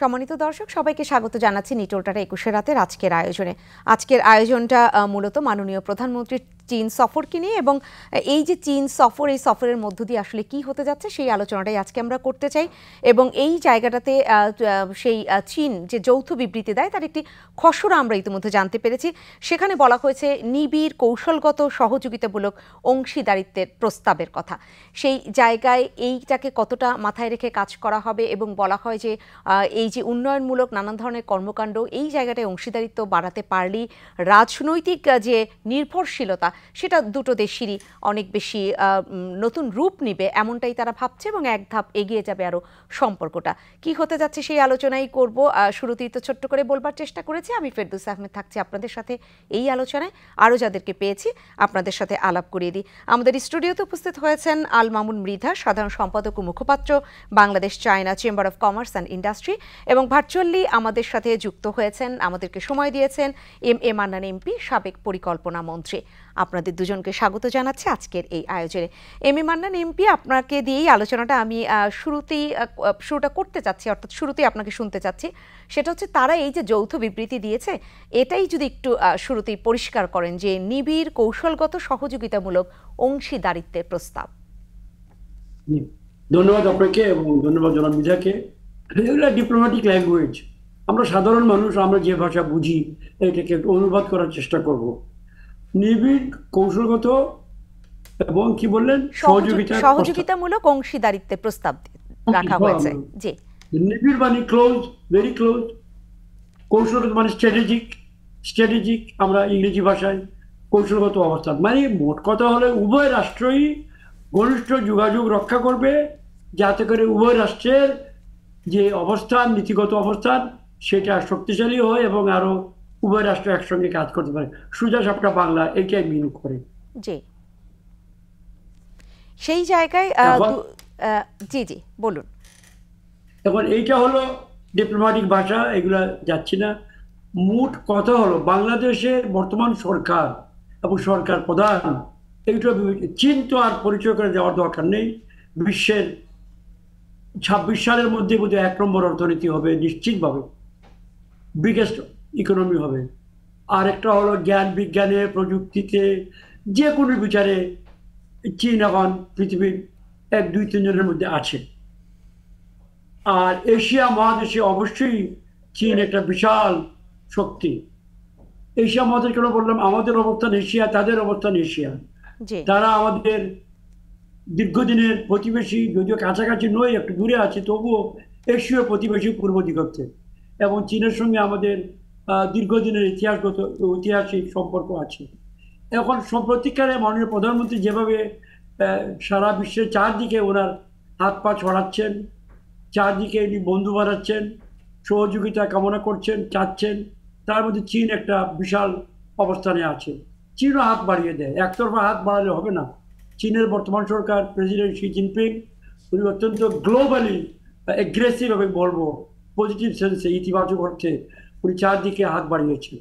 সম্মানিত দর্শক, সবাইকে স্বাগত জানাচ্ছি নিটোলটার ২১ রাতের আজকের আয়োজনটা মূলত মাননীয় প্রধানমন্ত্রীর চীন সফরকে নিয়ে, এবং এই যে চীন সফর, এই সফরের মধ্য দিয়ে আসলে কি হতে যাচ্ছে সেই আলোচনাটাই আজকে আমরা করতে চাই। এবং এই জায়গাটাতে সেই চীন যে যৌথ বিবৃতি দেয় তার একটি খসড়া আমরা ইতিমধ্যে জানতে পেরেছি। সেখানে বলা হয়েছে নিবিড় কৌশলগত সহযোগিতামূলক অংশীদারিত্বের প্রস্তাবের কথা। সেই জায়গায় এইটাকে কতটা মাথায় রেখে কাজ করা হবে, এবং বলা হয় যে এই যে উন্নয়নমূলক নানান ধরনের কর্মকাণ্ড, এই জায়গাটায় অংশীদারিত্ব বাড়াতে পারলেই রাজনৈতিক যে নির্ভরশীলতা সেটা দুটো দেশেরই অনেক বেশি নতুন রূপ নিবে, এমনটাই তারা ভাবছে, এবং এক ধাপ এগিয়ে যাবে আরও সম্পর্কটা। কি হতে যাচ্ছে সেই আলোচনাই করব। শুরুতেই তো ছোট্ট করে বলবার চেষ্টা করেছি, আমি ফেরদৌসী আহমেদ থাকছি আপনাদের সাথে এই আলোচনায়। আরও যাদেরকে পেয়েছি আপনাদের সাথে আলাপ করিয়ে দিই। আমাদের স্টুডিওতে উপস্থিত হয়েছেন আল মামুন মৃধা, সাধারণ সম্পাদক ও মুখপাত্র, Bangladesh China chamber of commerce and industry, এবং ভার্চুয়ালি আমাদের সাথে যুক্ত হয়েছেন, আমাদেরকে সময় দিয়েছেন এম মান্নান এমপি, সাবেক পরিকল্পনা মন্ত্রী। আপনাদের দুজনকে স্বাগত জানাচ্ছি আজকের এই আয়োজনে। এম মান্নান এমপি, আপনাকে দিয়েই আলোচনাটা আমি শুরুটা করতে চাচ্ছি, অর্থাৎ শুরুতেই আপনাকে শুনতে চাচ্ছি। সেটা হচ্ছে তারা এই যে যৌথ বিবৃতি দিয়েছে, এটাই যদি একটু শুরুতেই পরিষ্কার করেন যে নিবিড় কৌশলগত সহযোগিতামূলক অংশীদারিত্বের প্রস্তাব। ধন্যবাদ আপনাকে এবং ধন্যবাদ জনাব মির্জাকে। এগুলো ডিপ্লোম্যাটিক ল্যাঙ্গুয়েজ, আমরা সাধারণ মানুষ, আমরা যে ভাষা বুঝি এটাকে একটু অনুবাদ করার চেষ্টা করব। নিবিড় কৌশলগত এবং কি বললেন, সহযোগিতামূলক অংশীদারিত্বের প্রস্তাব রাখা হয়েছে। জি, নিবিড় মানে ক্লোজ, ভেরি ক্লোজ, কৌশলগত মানে স্ট্র্যাটেজিক আমরা ইংরেজি ভাষায়, কৌশলগত অবস্থান মানে মোট কথা হলে উভয় রাষ্ট্রই ঘনিষ্ঠ যোগাযোগ রক্ষা করবে, যাতে করে উভয় রাষ্ট্রের যে অবস্থান, নীতিগত অবস্থান, সেটা শক্তিশালী হয় এবং আরো উভয় রাষ্ট্র একসঙ্গে কাজ করতে পারে। সোজা সাপটা বাংলা এটাই মিন করে। জি, সেই জায়গায় জি জি বলুন। এখন এইটা হলো ডিপ্লোম্যাটিক ভাষা, এগুলা যাচ্ছি না। মোট কথা হলো বাংলাদেশের বর্তমান সরকার এবং সরকার প্রধান, এইটা চীন তো আর পরিচয় করে দেওয়ার দরকার নেই। বিশ্বের ২৬ সালের মধ্যে বোধহয় ১ নম্বর অর্থনীতি হবে নিশ্চিতভাবে, বিগেস্ট ইকোনমি হবে। আর একটা হলো জ্ঞান বিজ্ঞানে, প্রযুক্তিতে, যে কোনো বিচারে চীন এখন পৃথিবীর ১-২-৩ জনের মধ্যে আছে। আর এশিয়া মহাদেশে অবশ্যই চীন একটা বিশাল শক্তি। এশিয়া মহাদেশ কেন বললাম, আমাদের অবস্থান এশিয়া, তাদের অবস্থান এশিয়া। তারা আমাদের দীর্ঘদিনের প্রতিবেশী, যদিও কাছাকাছি নয়, একটু দূরে আছে, তবুও এশীয় প্রতিবেশী পূর্ব দিগন্তে। এবং চীনের সঙ্গে আমাদের দীর্ঘদিনের ঐতিহাসিক সম্পর্ক আছে। এখন সম্প্রতিকালে মাননীয় প্রধানমন্ত্রী যেভাবে সারা বিশ্বের চারদিকে ওনার হাত পা ছড়াচ্ছেন, চারদিকে উনি বন্ধু বাড়াচ্ছেন, সহযোগিতা কামনা করছেন, চাচ্ছেন, তার মধ্যে চীন একটা বিশাল অবস্থানে আছে। চীনও হাত বাড়িয়ে দেয়, একতরফা হাত বাড়ালে হবে না। চীনের বর্তমান সরকার, প্রেসিডেন্ট শি জিনপিং, উনি অত্যন্ত গ্লোবালি এগ্রেসিভ, আমি বলবো পজিটিভ সেন্সে, ইতিবাচক অর্থে উনি চারদিকে হাত বাড়িয়েছে।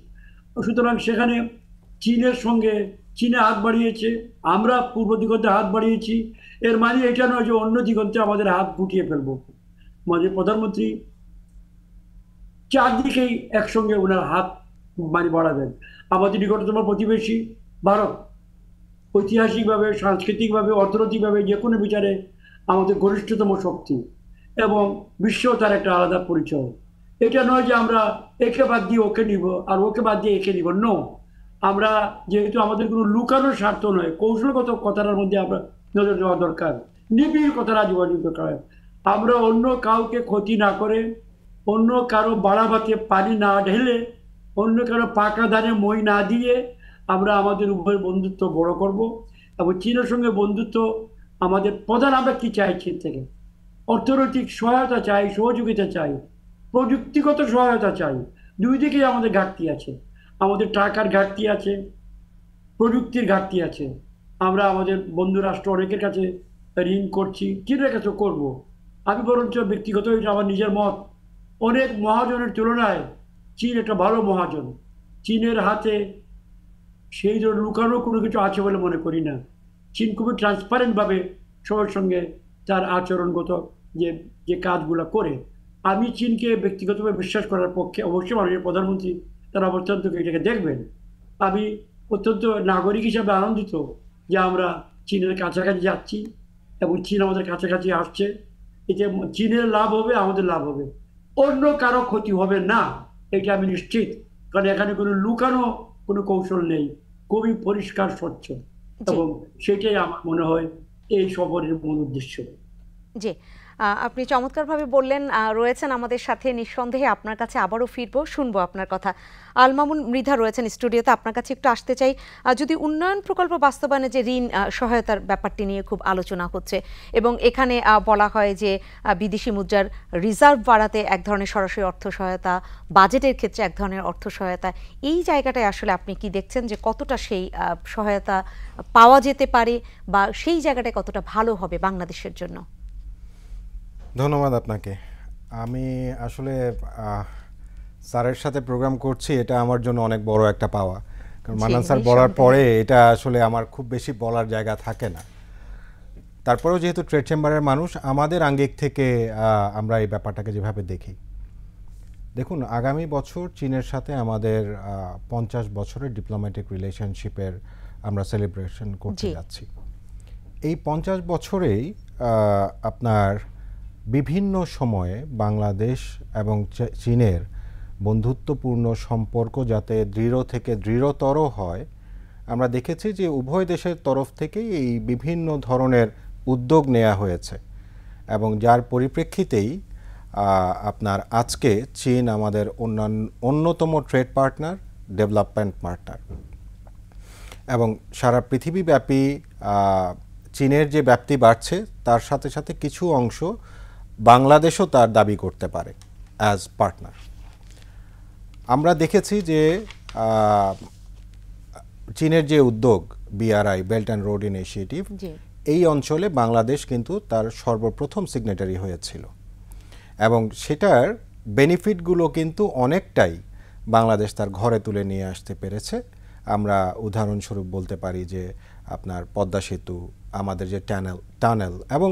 সুতরাং সেখানে চীনের সঙ্গে চীনে হাত বাড়িয়েছে, আমরা পূর্ব দিগন্তে হাত বাড়িয়েছি। এর মানে এটা নয় যে অন্য দিগন্তে আমাদের হাত গুটিয়ে ফেলবো। মানে প্রধানমন্ত্রী চারদিকেই একসঙ্গে ওনার হাত মানে বাড়াবেন। আমাদের নিকটতম প্রতিবেশী ভারত ঐতিহাসিকভাবে, সাংস্কৃতিকভাবে, অর্থনৈতিকভাবে, যে কোনো বিচারে আমাদের ঘনিষ্ঠতম শক্তি, এবং বিশ্ব তার একটা আলাদা পরিচয়। এটা নয় যে আমরা একে বাদ দিয়ে ওকে নিব আর ওকে বাদ দিয়ে একে নিব, নো। আমরা যেহেতু আমাদের কোনো লুকানো স্বার্থ নয়, কৌশলগত কথাটার মধ্যে আমরা নজর দেওয়া দরকার, নিবিড় কথাটা যোগাযোগ দরকার। আমরা অন্য কাউকে ক্ষতি না করে, অন্য কারো বাড়াবাতে পানি না ঢেলে, অন্য কারো পাকা ধানে মই না দিয়ে আমরা আমাদের উভয় বন্ধুত্ব বড় করব। এবং চীনের সঙ্গে বন্ধুত্ব আমাদের প্রধান, আমরা কি চাই চীন থেকে? অর্থনৈতিক সহায়তা চাই, সহযোগিতা চাই, প্রযুক্তিগত সহায়তা চাই। দুই দিকেই আমাদের ঘাটতি আছে, আমাদের টাকার ঘাটতি আছে, প্রযুক্তির ঘাটতি আছে। আমরা আমাদের বন্ধু রাষ্ট্র অনেকের কাছে ঋণ করছি, চীনের কাছে করব। আমি বরঞ্চ ব্যক্তিগত, আমার নিজের মত, অনেক মহাজনের তুলনায় চীন একটা ভালো মহাজন। চীনের হাতে সেই জন্য লুকানো কোনো কিছু আছে বলে মনে করি না। চীন খুবই ট্রান্সপারেন্টভাবে সবার সঙ্গে তার আচরণগত যে কাজগুলো করে, আমি চীনকে ব্যক্তিগতভাবে বিশ্বাস করার পক্ষে। অবশ্যই মাননীয় প্রধানমন্ত্রী তার অবস্থান থেকে এটাকে দেখবেন। আমি অত্যন্ত নাগরিক হিসাবে আনন্দিত যে আমরা চীনের কাছাকাছি যাচ্ছি এবং চীন আমাদের কাছাকাছি আসছে। এতে চীনের লাভ হবে, আমাদের লাভ হবে, অন্য কারো ক্ষতি হবে না, এটা আমি নিশ্চিত। কারণ এখানে কোনো লুকানো কোনো কৌশল নেই, খুবই পরিষ্কার স্বচ্ছ, জি এবং সেটাই আমার মনে হয় এই সফরের মূল উদ্দেশ্য। জি আপনি চমৎকারভাবে বললেন। রয়েছেন আমাদের সাথে, নিঃসন্দেহে আপনার কাছে আবারও ফিরবো, শুনবো আপনার কথা। আল মামুন মৃধা রয়েছেন স্টুডিওতে, আপনার কাছে একটু আসতে চাই। যদি উন্নয়ন প্রকল্প বাস্তবায়নে যে ঋণ সহায়তার ব্যাপারটি নিয়ে খুব আলোচনা হচ্ছে এবং এখানে বলা হয় যে বিদেশি মুদ্রার রিজার্ভ বাড়াতে এক ধরনের সরাসরি অর্থ সহায়তা, বাজেটের ক্ষেত্রে এক ধরনের অর্থ সহায়তা, এই জায়গাটায় আসলে আপনি কি দেখছেন যে কতটা সেই সহায়তা পাওয়া যেতে পারে বা সেই জায়গাটায় কতটা ভালো হবে বাংলাদেশের জন্য? ধন্যবাদ আপনাকে। আমি আসলে স্যারের সাথে প্রোগ্রাম করছি, এটা আমার জন্য অনেক বড় একটা পাওয়া। কারণ মান্নান স্যার বলার পরে এটা আসলে আমার খুব বেশি বলার জায়গা থাকে না। তারপরেও যেহেতু ট্রেড চেম্বারের মানুষ, আমাদের আঙ্গিক থেকে আমরা এই ব্যাপারটাকে যেভাবে দেখি, দেখুন আগামী বছর চীনের সাথে আমাদের 50 বছরের ডিপ্লোম্যাটিক রিলেশনশিপের আমরা সেলিব্রেশন করতে যাচ্ছি। এই 50 বছরেই আপনার বিভিন্ন সময়ে বাংলাদেশ এবং চীনের বন্ধুত্বপূর্ণ সম্পর্ক যাতে দৃঢ় থেকে দৃঢ়তর হয়, আমরা দেখেছি যে উভয় দেশের তরফ থেকেই এই বিভিন্ন ধরনের উদ্যোগ নেওয়া হয়েছে এবং যার পরিপ্রেক্ষিতেই আপনার আজকে চীন আমাদের অন্যতম ট্রেড পার্টনার, ডেভেলপমেন্ট পার্টনার, এবং সারা পৃথিবীব্যাপী চীনের যে ব্যাপ্তি বাড়ছে তার সাথে সাথে কিছু অংশ বাংলাদেশও তার দাবি করতে পারে অ্যাজ পার্টনার। আমরা দেখেছি যে চীনের যে উদ্যোগ BRI, belt and road initiative, এই অঞ্চলে বাংলাদেশ কিন্তু তার সর্বপ্রথম সিগনেটারি হয়েছিল এবং সেটার বেনিফিটগুলো কিন্তু অনেকটাই বাংলাদেশ তার ঘরে তুলে নিয়ে আসতে পেরেছে। আমরা উদাহরণস্বরূপ বলতে পারি যে আপনার পদ্মা সেতু, আমাদের যে টানেল এবং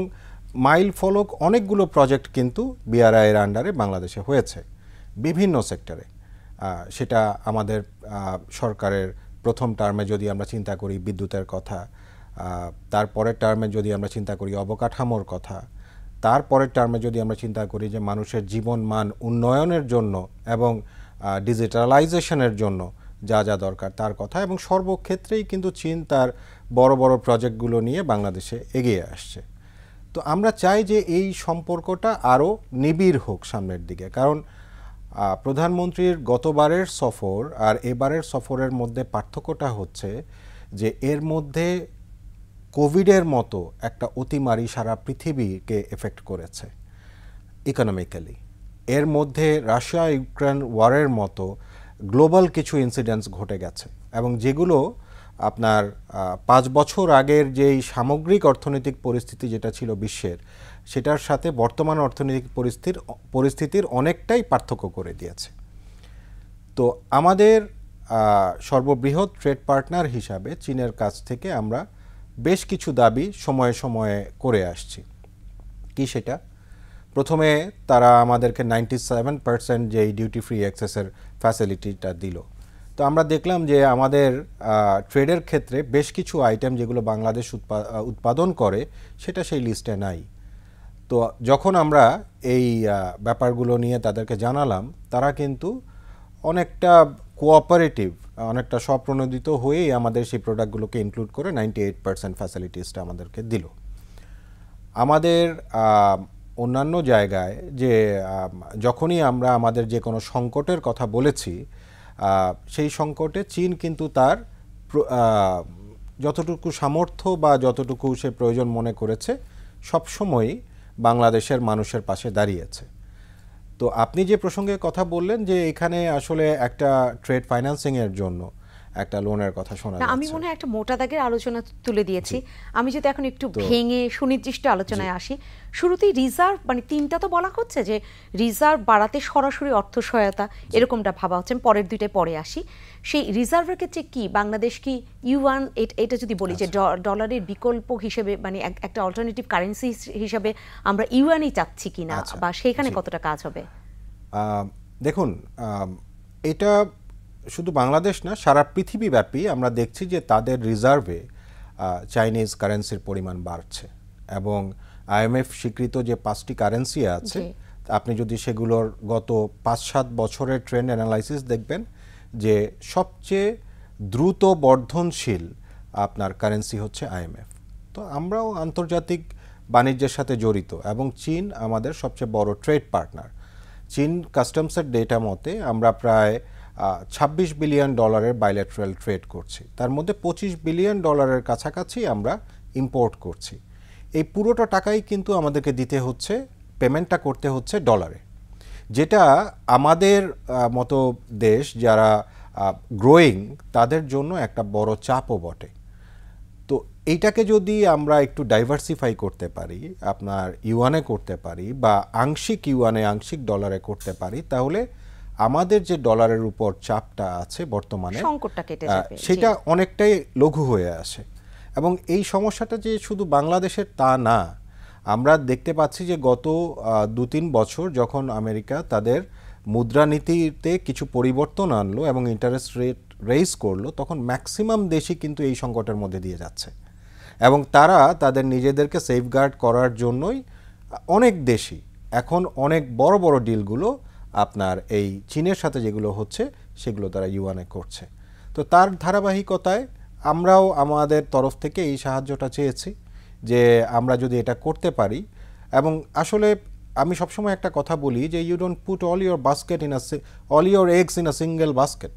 মাইল ফলক, অনেকগুলো প্রজেক্ট কিন্তু বিআরআইয়ের আন্ডারে বাংলাদেশে হয়েছে বিভিন্ন সেক্টরে। সেটা আমাদের সরকারের প্রথম টার্মে যদি আমরা চিন্তা করি বিদ্যুতের কথা, তারপরের টার্মে যদি আমরা চিন্তা করি অবকাঠামোর কথা, তারপরের টার্মে যদি আমরা চিন্তা করি যে মানুষের জীবন মান উন্নয়নের জন্য এবং ডিজিটালাইজেশনের জন্য যা যা দরকার তার কথা, এবং সর্বক্ষেত্রেই কিন্তু চীন তার বড় বড় প্রজেক্টগুলো নিয়ে বাংলাদেশে এগিয়ে আসছে। তো আমরা চাই যে এই সম্পর্কটা আরও নিবিড় হোক সামনের দিকে। কারণ প্রধানমন্ত্রীর গতবারের সফর আর এবারের সফরের মধ্যে পার্থক্যটা হচ্ছে যে এর মধ্যে কোভিডের মতো একটা অতিমারি সারা পৃথিবীকে এফেক্ট করেছে ইকোনমিক্যালি। এর মধ্যে রাশিয়া ইউক্রেন ওয়ারের মতো গ্লোবাল কিছু ইনসিডেন্টস ঘটে গেছে এবং যেগুলো আপনার 5 বছর আগের যেই সামগ্রিক অর্থনৈতিক পরিস্থিতি যেটা ছিল বিশ্বের, সেটার সাথে বর্তমান অর্থনৈতিক পরিস্থিতির অনেকটাই পার্থক্য করে দিয়েছে। তো আমাদের সর্ববৃহৎ ট্রেড পার্টনার হিসাবে চীনের কাছ থেকে আমরা বেশ কিছু দাবি সময়ে সময়ে করে আসছি। কি সেটা? প্রথমে তারা আমাদেরকে 97% যেই ডিউটি ফ্রি অ্যাক্সেসের ফ্যাসিলিটিটা দিল। তো আমরা দেখলাম যে আমাদের ট্রেডের ক্ষেত্রে বেশ কিছু আইটেম যেগুলো বাংলাদেশ উৎপাদন করে সেটা সেই লিস্টে নাই। তো যখন আমরা এই ব্যাপারগুলো নিয়ে তাদেরকে জানালাম, তারা কিন্তু অনেকটা কোঅপারেটিভ, অনেকটা স্বপ্রণোদিত হয়েই আমাদের সেই প্রোডাক্টগুলোকে ইনক্লুড করে 98% ফ্যাসিলিটিসটা আমাদেরকে দিল। আমাদের অন্যান্য জায়গায় যে যখনই আমরা আমাদের যে কোনো সংকটের কথা বলেছি, সেই সংকটে চীন কিন্তু তার যতটুকু সামর্থ্য বা যতটুকু সে প্রয়োজন মনে করেছে সবসময়ই বাংলাদেশের মানুষের পাশে দাঁড়িয়েছে। তো আপনি যে প্রসঙ্গে কথা বললেন যে এখানে আসলে একটা ট্রেড ফাইন্যান্সিংয়ের জন্য একটা লোনের কথা শোনা যাচ্ছে। আমি মনে হয় একটা মোটা দাগের আলোচনা তুলে দিয়েছি। আমি যদি এখন একটু ভেঙে সুনির্দিষ্ট আলোচনায় আসি, শুরুতেই রিজার্ভ মানে তিনটা তো বলা হচ্ছে যে রিজার্ভ বাড়াতে সরাসরি অর্থ সহায়তা এরকমটা ভাবা হচ্ছে, পরের দুইটায় পরে আসি। সেই রিজার্ভের ক্ষেত্রে কি বাংলাদেশ কি ইউয়ান এটা যদি বলি যে ডলারের বিকল্প হিসেবে মানে একটা অল্টারনেটিভ কারেন্সি হিসেবে আমরা ইউয়ানই চাচ্ছি কিনা, বা সেখানে কতটা কাজ হবে? দেখুন, এটা শুধু বাংলাদেশ না, সারা পৃথিবীব্যাপী আমরা দেখছি যে তাদের রিজার্ভে চাইনিজ কারেন্সির পরিমাণ বাড়ছে, এবং IMF স্বীকৃত যে 5টি কারেন্সি আছে, আপনি যদি সেগুলোর গত 5-7 বছরের ট্রেন্ড অ্যানালাইসিস দেখবেন যে সবচেয়ে দ্রুত বর্ধনশীল আপনার কারেন্সি হচ্ছে IMF। তো আমরাও আন্তর্জাতিক বাণিজ্যের সাথে জড়িত, এবং চীন আমাদের সবচেয়ে বড় ট্রেড পার্টনার। চীন কাস্টমসের ডেটা মতে আমরা প্রায় $26 বিলিয়ন বাইলেটারাল ট্রেড করছি, তার মধ্যে $25 বিলিয়ন কাছাকাছি আমরা ইম্পোর্ট করছি। এই পুরোটা টাকাই কিন্তু আমাদেরকে দিতে হচ্ছে, পেমেন্টটা করতে হচ্ছে ডলারে, যেটা আমাদের মতো দেশ যারা গ্রোয়িং তাদের জন্য একটা বড় চাপও বটে। তো এইটাকে যদি আমরা একটু ডাইভার্সিফাই করতে পারি, আপনার ইউয়ানে করতে পারি বা আংশিক ইউয়ানে আংশিক ডলারে করতে পারি, তাহলে আমাদের যে ডলারের উপর চাপটা আছে বর্তমানে সংকটটা কেটে যাবে, সেটা অনেকটাই লঘু হয়ে আসে। এবং এই সমস্যাটা যে শুধু বাংলাদেশের তা না, আমরা দেখতে পাচ্ছি যে গত 2-3 বছর যখন আমেরিকা তাদের মুদ্রানীতিতে কিছু পরিবর্তন আনলো এবং ইন্টারেস্ট রেট রেইজ করলো, তখন ম্যাক্সিমাম দেশই কিন্তু এই সংকটের মধ্যে দিয়ে যাচ্ছে, এবং তারা তাদের নিজেদেরকে সেফগার্ড করার জন্যই অনেক দেশই এখন অনেক বড় বড় ডিলগুলো আপনার এই চীনের সাথে যেগুলো হচ্ছে সেগুলো তারা ইউয়ানে করছে। তো তার ধারাবাহিকতায় আমরাও আমাদের তরফ থেকে এই সাহায্যটা চেয়েছি যে আমরা যদি এটা করতে পারি। এবং আসলে আমি সবসময় একটা কথা বলি যে you don't put all your eggs in a single basket.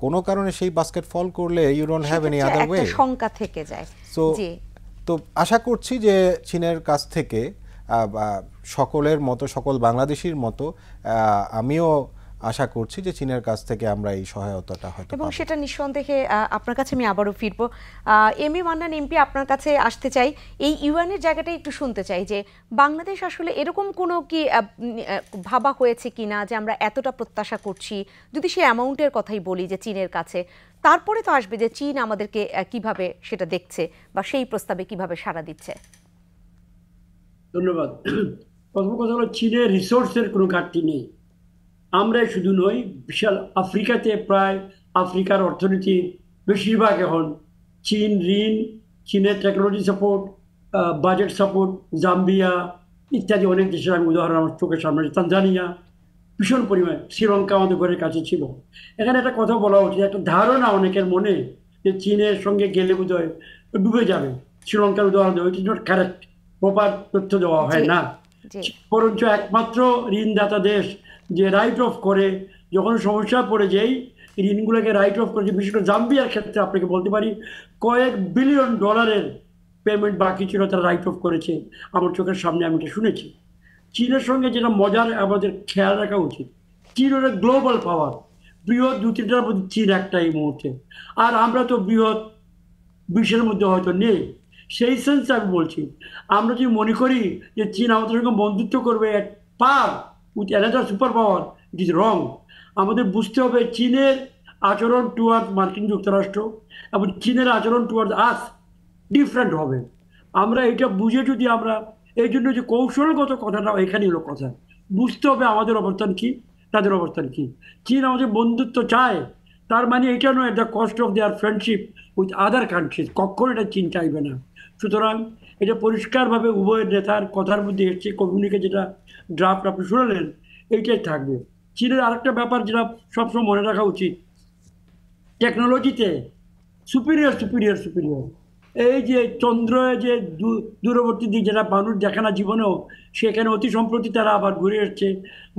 কোনো কারণে সেই বাস্কেট ফল করলে you don't have any other way, একটা শঙ্কা থেকে যায়। তো আশা করছি যে চীনের কাছ থেকে সকলের মতো, সকল বাংলাদেশির মতো আমিও আশা করছি যে চীনের কাছ থেকে আমরা এই সহায়তাটা হয়তো এবং সেটা নিঃসন্দেহে আপনার কাছে আমি আবারও ফিরবো। এম এ মান্নান এমপি, আপনার কাছে আসতে চাই, এই ইউএনের জায়গাটা একটু শুনতে চাই যে বাংলাদেশ আসলে এরকম কোনো কি ভাবা হয়েছে কিনা যে আমরা এতটা প্রত্যাশা করছি, যদি সেই অ্যামাউন্টের কথাই বলি যে চীনের কাছে, তারপরে তো আসবে যে চীন আমাদেরকে কিভাবে সেটা দেখছে বা সেই প্রস্তাবে কিভাবে সাড়া দিচ্ছে। ধন্যবাদ। প্রথম কথা হলো চীনের রিসোর্সের কোনো ঘাটতি নেই। আমরা শুধু নই, বিশাল আফ্রিকাতে প্রায় আফ্রিকার অর্থনীতির বেশিরভাগ এখন চীন ঋণ, চীনের technology support, budget support, Zambia ইত্যাদি অনেক দেশের আমি উদাহরণ আমার চোখের সামনে, তানজানিয়া ভীষণ পরিমাণ, শ্রীলঙ্কা আমাদের ঘরের কাছে ছিল। এখানে একটা কথা বলা উচিত, একটা ধারণা অনেকের মনে যে চীনের সঙ্গে গেলে বোধহয় ডুবে যাবে, শ্রীলঙ্কার উদাহরণ দেওয়া, it is not correct, proper তথ্য দেওয়া হয় না। বরঞ্চ একমাত্র ঋণদাতা দেশ যে রাইট অফ করে যখন সমস্যা পড়ে যাই, ঋণগুলোকে রাইট অফ করেছে। বিশেষ করে জাম্বিয়ার ক্ষেত্রে আপনাকে বলতে পারি কয়েক বিলিয়ন ডলারের পেমেন্ট বাকি ছিল, তারা রাইট অফ করেছে, আমার চোখের সামনে আমি এটা শুনেছি। চীনের সঙ্গে যেটা মজার আমাদের খেয়াল রাখা উচিত, চীন হলো গ্লোবাল পাওয়ার, বৃহৎ 2-3টার মধ্যে চীন একটা এই মুহূর্তে, আর আমরা তো বৃহৎ 20-এর মধ্যে হয়তো নেই। সেই সেন্সে আমি বলছি, আমরা যদি মনে করি যে চীন আমাদের সঙ্গে বন্ধুত্ব করবে par with another super power, it is wrong. আমাদের বুঝতে হবে চীনের আচরণ টুয়ার্ড মার্কিন যুক্তরাষ্ট্র এবং চীনের আচরণ টুয়ার্ড আস ডিফারেন্ট হবে। আমরা এটা বুঝে যদি আমরা, এই জন্য যে কৌশলগত কথাটা এখানে হলো কথা, বুঝতে হবে আমাদের অবস্থান কি, তাদের অবস্থান কি। চীন আমাদের বন্ধুত্ব চায়, তার মানে এটা নয় the cost of their friendship with other countries, কখনো এটা চীন চাইবে না। সুতরাং এটা পরিষ্কারভাবে উভয় নেতার কথার মধ্যে এসছে, কমিউনিকে যেটা ড্রাফট আপনি শুনলেন এইটাই থাকবে। চীনের আরেকটা ব্যাপার যেটা সবসময় মনে রাখা উচিত, টেকনোলজিতে সুপিরিয়র সুপিরিয়র সুপিরিয়র। এই যে চন্দ্র যে দূরবর্তী দিক যেটা মানুষ দেখে না জীবনেও, সেখানে অতি সম্প্রতি তারা আবার ঘুরে এসছে,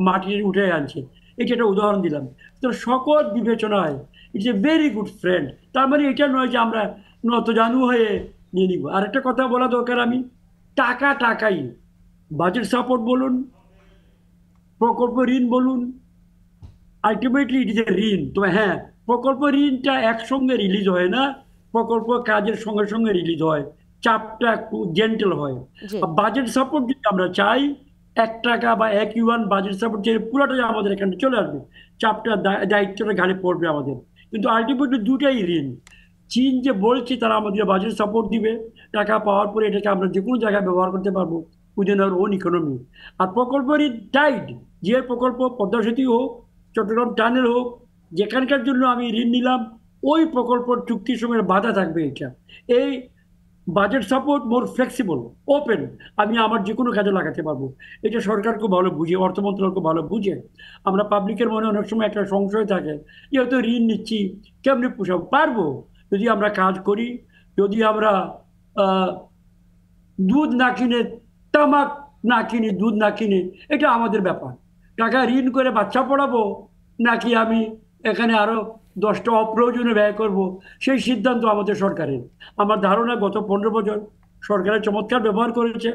মাটির উঠে আনছে। এটা একটা উদাহরণ দিলাম। তো সকল বিবেচনায় it's a very good friend. তার মানে এটা নয় যে আমরা নতজানু হয়ে নিয়ে নিব। আরেকটা কথা বলা দরকার, আমি টাকাই বাজেট সাপোর্ট বলুন, প্রকল্প ঋণ বলুন, আলটিমেটলি ইট ইজ এ ঋণ। তবে হ্যাঁ, প্রকল্প ঋণটা একসঙ্গে রিলিজ হয় না, প্রকল্প কাজের সঙ্গে সঙ্গে রিলিজ হয়, চাপটা একটু জেন্টেল হয়। জি বাজেট সাপোর্ট যদি আমরা চাই, 1 টাকা বা 1 ইউয়ান বাজেট সাপোর্ট চাই, পুরোটাই আমাদের এখানে চলে আসবে, চাপটা দায়িত্বটা ঘাড়ে পড়বে আমাদের। কিন্তু আলটিমেটলি দুটাই ঋণ। চীন যে বলছে তারা আমাদের বাজেট সাপোর্ট দিবে, টাকা পাওয়ার পরে এটাকে আমরা যে কোনো জায়গায় ব্যবহার করতে পারবো উইদিন আওয়ার ওন ইকোনমি। আর প্রকল্প ঋণ টাইড, যে প্রকল্প পদ্মা সেতু হোক, চট্টগ্রাম টানেল হোক, যেখানকার জন্য আমি ঋণ নিলাম ওই প্রকল্প চুক্তির সঙ্গে বাধা থাকবে। এটা এই বাজেট সাপোর্ট মোর ফ্লেক্সিবল, ওপেন, আমি আমার যে কোনো কাজে লাগাতে পারবো। এটা সরকার খুব ভালো বুঝে, অর্থ মন্ত্রণালয় খুব ভালো বুঝে। আমরা পাবলিকের মনে অনেক সময় একটা সংশয় থাকে, যেহেতু ঋণ নিচ্ছি কেমনি পোষাবো, পারবো যদি আমরা কাজ করি, যদি আমরা আহ, দুধ না কিনে, তামাক না কিনি, দুধ না কিনে, এটা আমাদের ব্যাপার। টাকা ঋণ করে বাচ্চা পড়াবো নাকি আমি এখানে আরো 10টা অপ্রয়োজনীয় ব্যয় করব, সেই সিদ্ধান্ত আমাদের সরকারের। আমার ধারণা গত 15 বছর সরকারের চমৎকার ব্যবহার করেছে,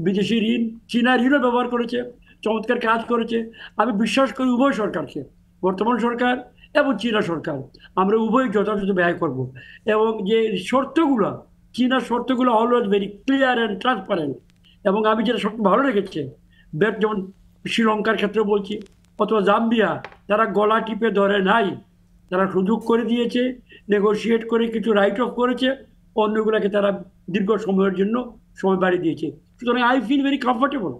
বিদেশি ঋণ, চীনা ঋণও ব্যবহার করেছে, চমৎকার কাজ করেছে। আমি বিশ্বাস করি উভয় সরকারকে, বর্তমান সরকার এবং চীনা সরকার, আমরা উভয় যথাযথ ব্যয় করব। এবং যে শর্তগুলো, চীনা শর্তগুলো always very clear and transparent. এবং আমি যেটা সবচেয়ে ভালো লেগেছে, যেমন শ্রীলঙ্কার ক্ষেত্রে বলছি, অথবা জাম্বিয়া, তারা গলা টিপে ধরে নাই, তারা সুযোগ করে দিয়েছে, নেগোশিয়েট করে কিছু রাইট অফ করেছে, অন্যগুলোকে তারা দীর্ঘ সময়ের জন্য সময় বাড়িয়ে দিয়েছে। সুতরাং আই ফিল ভেরি কমফোর্টেবল,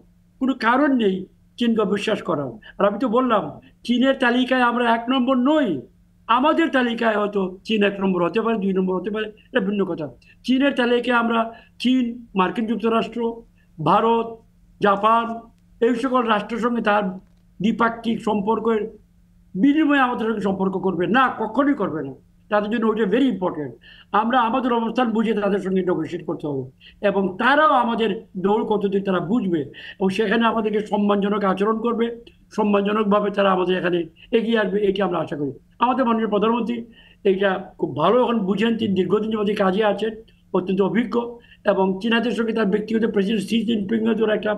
কোনো কারণ নেই চীনকে বিশ্বাস করার। আর আমি তো বললাম, চীনের তালিকায় আমরা 1 নম্বর নই, আমাদের তালিকায় হয়তো চীন 1 নম্বর হতে পারে, 2 নম্বর হতে পারে, এটা ভিন্ন কথা। চীনের তালিকায় আমরা চীন, মার্কিন যুক্তরাষ্ট্র, ভারত, জাপান, এই সকল রাষ্ট্রের সঙ্গে তার দ্বিপাক্ষিক সম্পর্কের বিনিময়ে আমাদের সঙ্গে সম্পর্ক করবে না, কখনোই করবে না। তাদের জন্য ওইটা ভেরি ইম্পর্টেন্ট। আমরা আমাদের অবস্থান বুঝে তাদের সঙ্গে নেগোশিয়েট করতে হবে, এবং তারাও আমাদের দৌড় কতদিন তারা বুঝবে, এবং সেখানে আমাদেরকে সম্মানজনক আচরণ করবে, সম্মানজনকভাবে তারা আমাদের এখানে এগিয়ে আসবে, এটি আমরা আশা করি। আমাদের মাননীয় প্রধানমন্ত্রী এইটা খুব ভালো এখন বুঝেন, তিনি দীর্ঘদিন যাবত কাজে আছেন, অত্যন্ত অভিজ্ঞ, এবং চীনাদের সঙ্গে তার ব্যক্তিগত প্রেসিডেন্ট শি জিনপিংয়ের একটা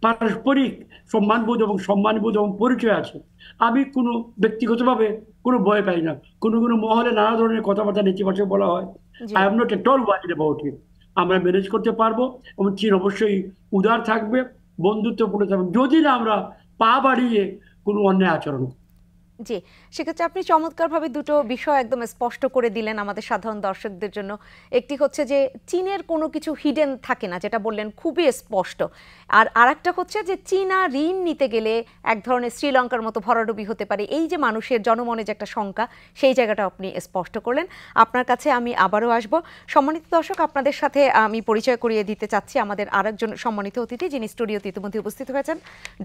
পারস্পরিক সম্মানবোধ এবং সম্মানবোধ এবং পরিচয় আছে। আমি কোনো ব্যক্তিগতভাবে কোনো ভয় পাই না। কোনো কোনো মহলে নানা ধরনের কথাবার্তা নেতিবাচক বলা হয়, G I am not at all worried about it. আমরা ম্যানেজ করতে পারবো, এবং চীন অবশ্যই উদার থাকবে, বন্ধুত্বপূর্ণ থাকবে, যদি না আমরা পা বাড়িয়ে কোনো অন্যায় আচরণ করি। জি সেক্ষেত্রে আপনি চমৎকারভাবে দুটো বিষয় একদম স্পষ্ট করে দিলেন আমাদের সাধারণ দর্শকদের জন্য। একটি হচ্ছে যে চীনের কোনো কিছু হিডেন থাকে না, যেটা বললেন খুবই স্পষ্ট। আর আরেকটা হচ্ছে যে চীনা ঋণ নিতে গেলে এক ধরনের শ্রীলঙ্কার মতো ভরাডুবি হতে পারে, এই যে মানুষের জনমনে যে একটা শঙ্কা, সেই জায়গাটা আপনি স্পষ্ট করলেন। আপনার কাছে আমি আবারও আসব। সম্মানিত দর্শক, আপনাদের সাথে আমি পরিচয় করিয়ে দিতে চাচ্ছি আমাদের আরেকজন সম্মানিত অতিথি, যিনি স্টুডিওতে ইতিমধ্যে উপস্থিত হয়েছেন,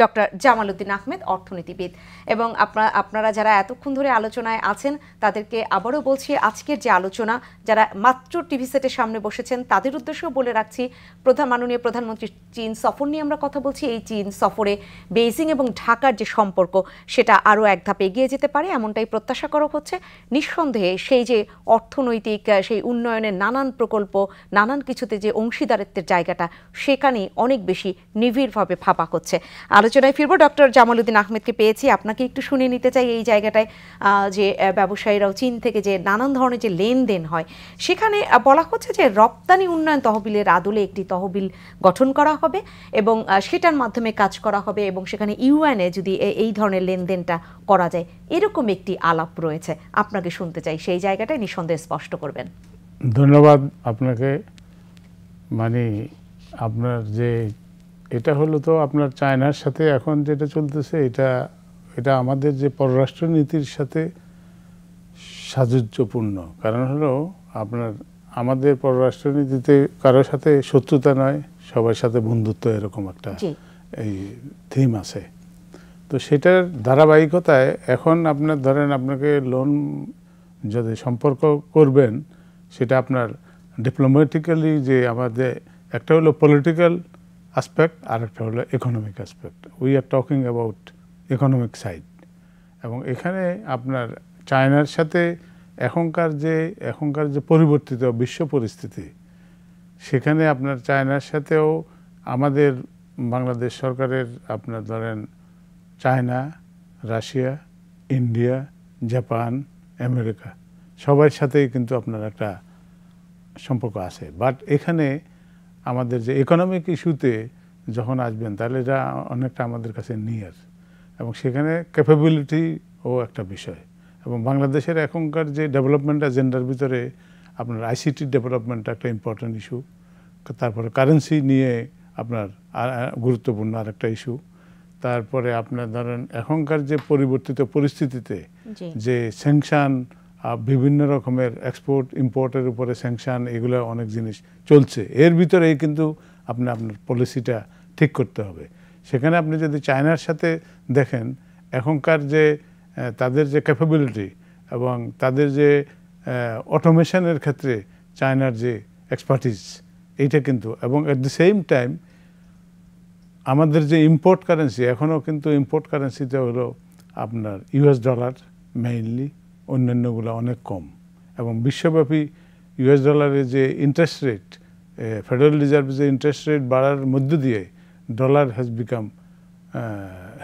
ডক্টর জামাল উদ্দিন আহমেদ, অর্থনীতিবিদ। এবং আপনারা যারা এতক্ষণ ধরে আলোচনায় আছেন তাদেরকে আবারও বলছি, আজকের যে আলোচনা, যারা মাত্র টিভি সেটের সামনে বসেছেন তাদের উদ্দেশ্যেও বলে রাখছি, মাননীয় প্রধানমন্ত্রী চীন সফর নিয়ে আমরা কথা বলছি। এই চীন সফরে বেইজিং এবং ঢাকার যে সম্পর্ক, সেটা আরও এক ধাপ এগিয়ে যেতে পারে, এমনটাই প্রত্যাশা করা হচ্ছে। নিঃসন্দেহে সেই যে অর্থনৈতিক, সেই উন্নয়নের নানান প্রকল্প, নানান কিছুতে যে অংশীদারিত্বের জায়গাটা, সেখানে অনেক বেশি নিবিড়ভাবে ভাবা হচ্ছে। আলোচনায় ফিরবো। ডক্টর জামাল উদ্দিন আহমেদকে পেয়েছি, আপনাকে একটু শুনে নিতে চাই এই জায়গাটায় যে ব্যবসায়ীরাও চীন থেকে যে নানান ধরনের যে লেনদেন হয়, সেখানে বলা হচ্ছে যে রপ্তানি উন্নয়ন তহবিলের আদলে একটি তহবিল গঠন করা হবে এবং সেটার মাধ্যমে কাজ করা হবে, এবং সেখানে ইউএনএ যদি এই ধরনের লেনদেনটা করা যায়, এরকম একটি আলাপ রয়েছে। আপনাকে শুনতে চাই, সেই জায়গাটায় নিঃসন্দেহে স্পষ্ট করবেন। ধন্যবাদ আপনাকে। মানে আপনার যে এটা হলো, তো আপনার চায়নার সাথে এখন যেটা চলতেছে, এটা আমাদের যে পররাষ্ট্রনীতির সাথে সাযুজ্যপূর্ণ। কারণ হলো আপনার আমাদের পররাষ্ট্রনীতিতে কারোর সাথে শত্রুতা নয়, সবার সাথে বন্ধুত্ব, এরকম একটা এই থিম আছে। তো সেটার ধারাবাহিকতায় এখন আপনার ধরেন আপনাকে লোন যদি সম্পর্ক করবেন, সেটা আপনার ডিপ্লোম্যাটিক্যালি, যে আমাদের একটা হলো পলিটিক্যাল অ্যাসপেক্ট আর একটা হলো economic aspect. We are talking about economic side. এবং এখানে আপনার চায়নার সাথে এখনকার যে পরিবর্তিত বিশ্ব পরিস্থিতি, সেখানে আপনার চায়নার সাথেও আমাদের বাংলাদেশ সরকারের আপনার ধরেন China, Russia, India, Japan, America, সবার সাথেই কিন্তু আপনার একটা সম্পর্ক আছে। বাট এখানে আমাদের যে ইকোনমিক ইস্যুতে যখন আসবেন তাহলে এটা অনেকটা আমাদের কাছে নিয়ার, এবং সেখানে ক্যাপাবিলিটিও একটা বিষয়। এবং বাংলাদেশের এখনকার যে ডেভেলপমেন্ট এজেন্ডার ভিতরে আপনার আইসিটি ডেভেলপমেন্ট একটা ইম্পর্টেন্ট ইস্যু, তারপরে কারেন্সি নিয়ে আপনার গুরুত্বপূর্ণ আরেকটা ইস্যু, তারপরে আপনার ধরেন এখনকার যে পরিবর্তিত পরিস্থিতিতে যে স্যাংশন, বিভিন্ন রকমের এক্সপোর্ট ইম্পোর্টের উপরে স্যাংশন, এগুলো অনেক জিনিস চলছে। এর ভিতরেই কিন্তু আপনার পলিসিটা ঠিক করতে হবে। সেখানে আপনি যদি চায়নার সাথে দেখেন, এখনকার যে তাদের যে ক্যাপাবিলিটি এবং তাদের যে অটোমেশনের ক্ষেত্রে চায়নার যে এক্সপার্টিস, এইটা কিন্তু, এবং এট দ্য সেম টাইম আমাদের যে ইম্পোর্ট কারেন্সি, এখনও কিন্তু ইম্পোর্ট কারেন্সিতে হলো আপনার ইউএস ডলার মেইনলি, অন্যান্যগুলো অনেক কম। এবং বিশ্বব্যাপী ইউএস ডলারের যে ইন্টারেস্ট রেট, ফেডারেল রিজার্ভের যে ইন্টারেস্ট রেট বাড়ার মধ্য দিয়ে dollar has become